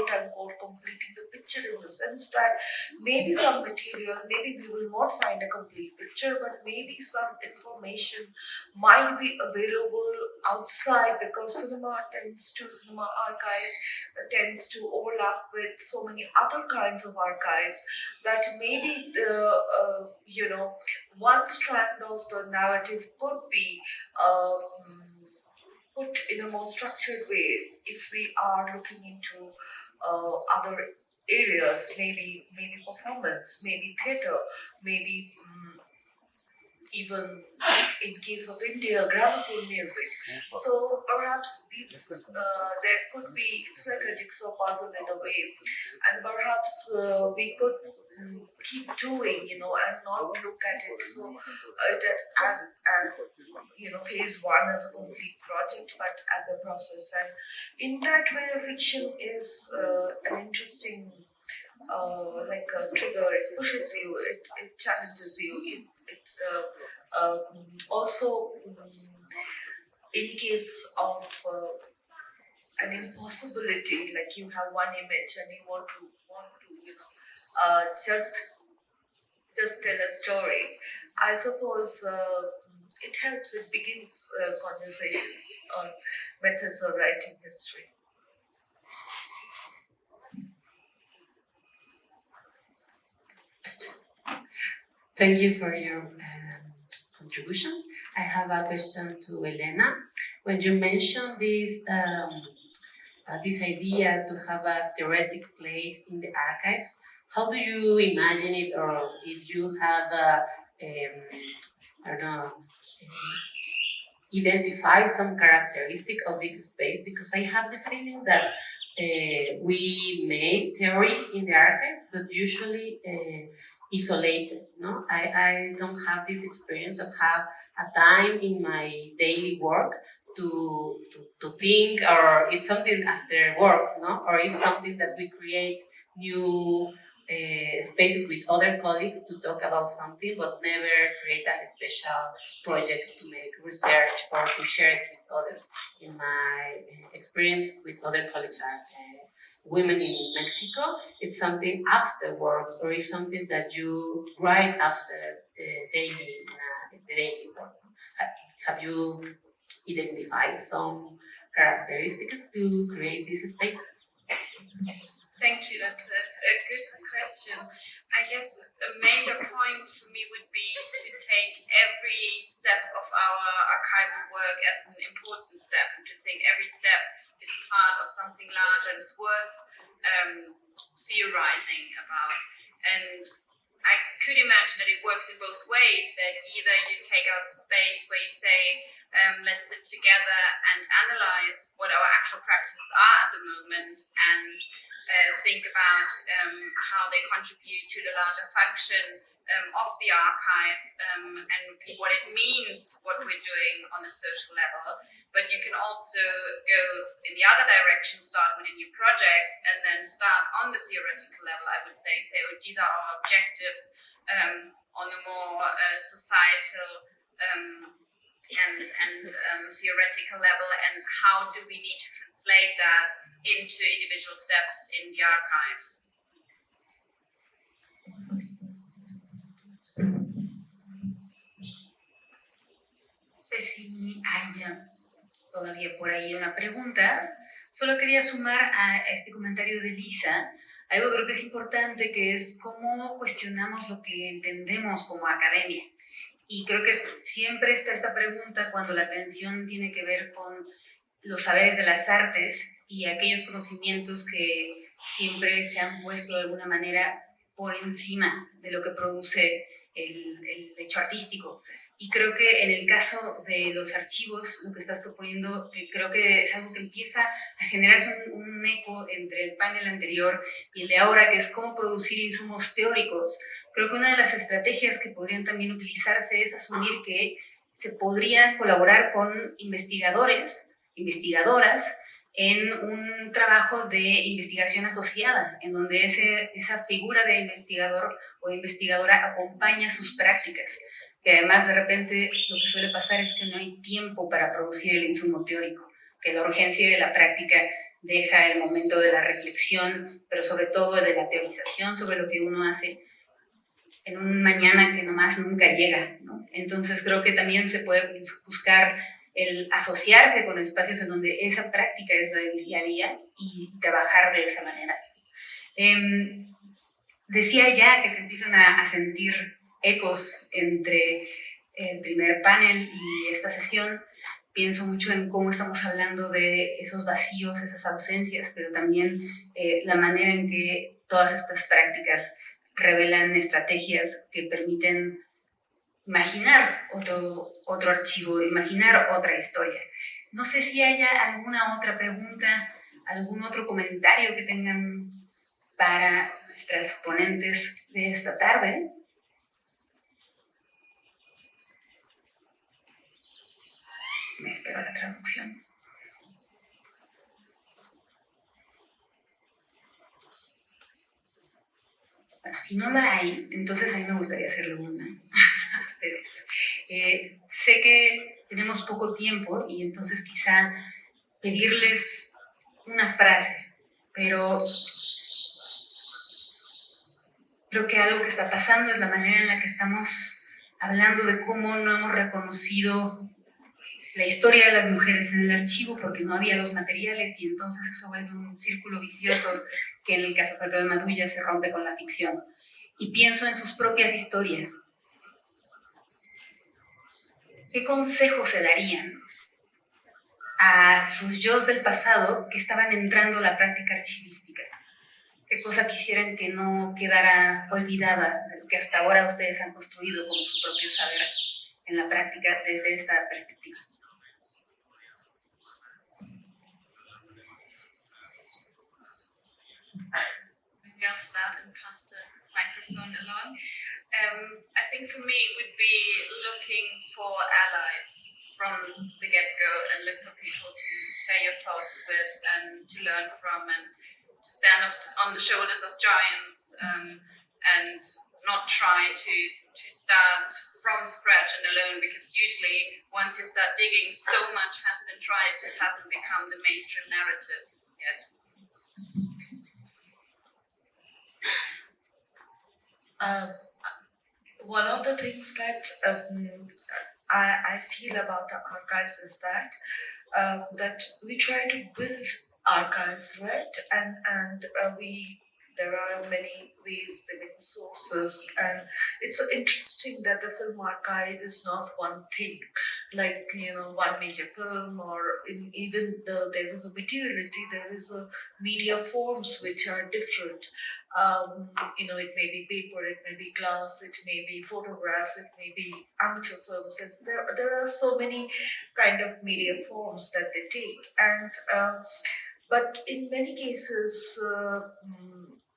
unquote completing the picture, in the sense that maybe some material, maybe we will not find a complete picture, but maybe some information might be available outside, because cinema archive tends to overlap with so many other kinds of archives, that maybe one strand of the narrative could be put in a more structured way if we are looking into other areas, maybe performance, maybe theatre, maybe even in case of India, gramophone music. So perhaps these there could be, it's like a jigsaw puzzle in a way, and perhaps we could keep doing, and not look at it so as phase one as a complete project, but as a process. And in that way, fiction is an interesting like a trigger. It pushes you, it challenges you, it also in case of an impossibility, like you have one image and you want to just tell a story. I suppose it helps, it begins conversations on methods of writing history. Thank you for your contribution. I have a question to Elena. When you mentioned this idea to have a theoretic place in the archives, how do you imagine it, or if you have identify some characteristic of this space? Because I have the feeling that we make theory in the archives, but usually isolated. No, I don't have this experience of have a time in my daily work to think, or it's something after work, no, or it's something that we create new spaces with other colleagues to talk about something, but never create a special project to make research or to share it with others. In my experience with other colleagues are women in Mexico, it's something afterwards, or it's something that you write after the daily work. Have you identified some characteristics to create this space? Thank you, that's a good question. I guess a major point for me would be to take every step of our archival work as an important step, and to think every step is part of something larger and is worth theorizing about. And I could imagine that it works in both ways, that either you take out the space where you say, let's sit together and analyze what our actual practices are at the moment, and think about how they contribute to the larger function of the archive, and what it means, what we're doing on a social level. But you can also go in the other direction, start with a new project, and then start on the theoretical level, I would say, oh, these are our objectives on a more societal and theoretical level, and how do we need to translate that into individual steps in the archive. No sé si hay todavía por ahí una pregunta. Solo quería sumar a este comentario de Elisa algo que creo que es importante, que es cómo cuestionamos lo que entendemos como academia. Y creo que siempre está esta pregunta cuando la atención tiene que ver con los saberes de las artes y aquellos conocimientos que siempre se han puesto de alguna manera por encima de lo que produce el hecho artístico. Y creo que en el caso de los archivos, lo que estás proponiendo, que creo que es algo que empieza a generarse un eco entre el panel anterior y el de ahora, que es cómo producir insumos teóricos. Creo que una de las estrategias que podrían también utilizarse es asumir que se podría colaborar con investigadores, investigadoras, en un trabajo de investigación asociada, en donde esa figura de investigador o investigadora acompaña sus prácticas, que además de repente lo que suele pasar es que no hay tiempo para producir el insumo teórico, que la urgencia de la práctica deja el momento de la reflexión, pero sobre todo de la teorización sobre lo que uno hace en un mañana que nomás nunca llega, ¿no? Entonces creo que también se puede buscar el asociarse con espacios en donde esa práctica es la del día a día y trabajar de esa manera. Decía ya que se empiezan a sentir ecos entre el primer panel y esta sesión. Pienso mucho en cómo estamos hablando de esos vacíos, esas ausencias, pero también la manera en que todas estas prácticas revelan estrategias que permiten imaginar otro archivo, imaginar otra historia. No sé si haya alguna otra pregunta, algún otro comentario que tengan para nuestras ponentes de esta tarde. Me espero la traducción. Bueno, si no la hay, entonces a mí me gustaría hacerle una a ustedes. Sé que tenemos poco tiempo y entonces quizá pedirles una frase, pero Creo que algo que está pasando es la manera en la que estamos hablando de cómo no hemos reconocido la historia de las mujeres en el archivo porque no había los materiales, y entonces eso vuelve un círculo vicioso que en el caso, por ejemplo, de Madhuja se rompe con la ficción. Y pienso en sus propias historias. ¿Qué consejos se darían a sus yos del pasado que estaban entrando a la práctica archivística? ¿Qué cosa quisieran que no quedara olvidada de lo que hasta ahora ustedes han construido como su propio saber en la práctica desde esta perspectiva? Maybe I'll start and pass the microphone along. I think for me it would be looking for allies from the get-go and look for people to share your thoughts with and to learn from and to stand up on the shoulders of giants and not try to start from scratch and alone, because usually once you start digging, so much has been tried, it just hasn't become the mainstream narrative yet. One of the things that I feel about the archives is that we try to build archives, right? And there are many ways, there are many sources, and it's so interesting that the film archive is not one thing, like, you know, one major film, or even though there is a materiality, there is a media forms which are different. You know, it may be paper, it may be glass, it may be photographs, it may be amateur films, and there are so many kind of media forms that they take, and but in many cases,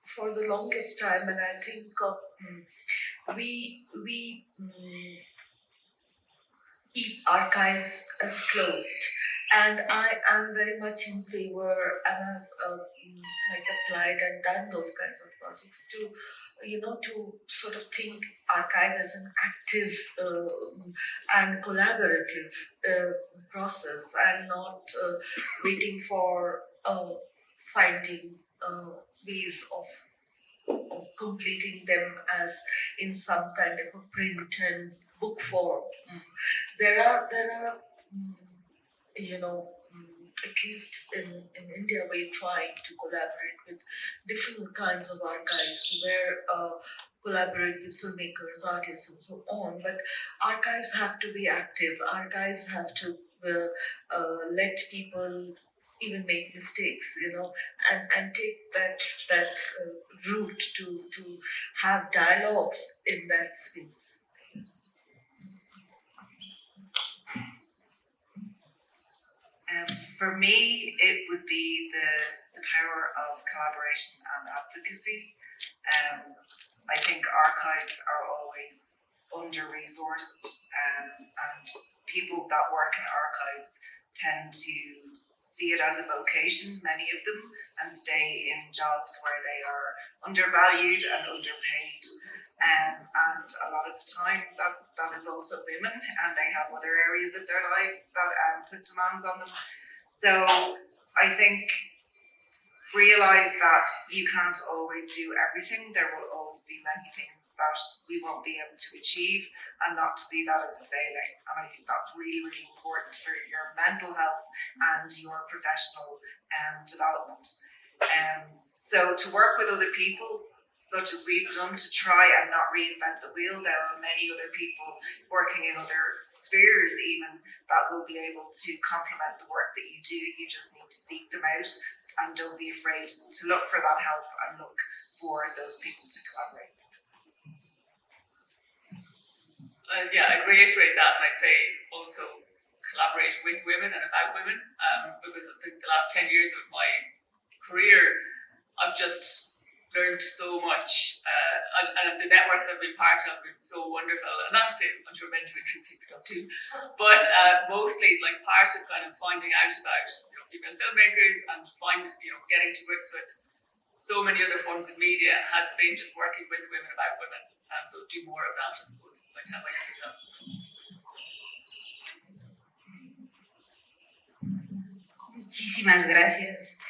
for the longest time, and I think we keep archives as closed, and I am very much in favor, and I've like applied and done those kinds of projects to, you know, to sort of think archive as an active and collaborative process, and not waiting for finding ways of completing them as in some kind of a print and book form. There are you know, at least in India, we're trying to collaborate with different kinds of archives where collaborate with filmmakers, artists, and so on. But archives have to be active. Archives have to let people even make mistakes, you know, and take that route to have dialogues in that space. For me, it would be the power of collaboration and advocacy. I think archives are always under-resourced, and people that work in archives tend to see it as a vocation, many of them, and stay in jobs where they are undervalued and underpaid. And a lot of the time that is also women, and they have other areas of their lives that put demands on them. So I think realize that you can't always do everything. There will always be many things that we won't be able to achieve, and not to see that as a failing. And I think that's really, really important for your mental health and your professional development. So to work with other people, such as we've done, to try and not reinvent the wheel. There are many other people working in other spheres even that will be able to complement the work that you do. You just need to seek them out, and don't be afraid to look for that help and look for those people to collaborate with. Yeah, I'd reiterate that, and I'd say also collaborate with women and about women, because I think the last 10 years of my career, I've just learned so much, and the networks I've been part of have been so wonderful. And not to say, I'm sure men do intrinsic stuff too, but mostly like part of kind of finding out about, you know, female filmmakers and getting to grips with so many other forms of media has been just working with women about women. So do more of that, I suppose, I tell myself. Muchísimas gracias.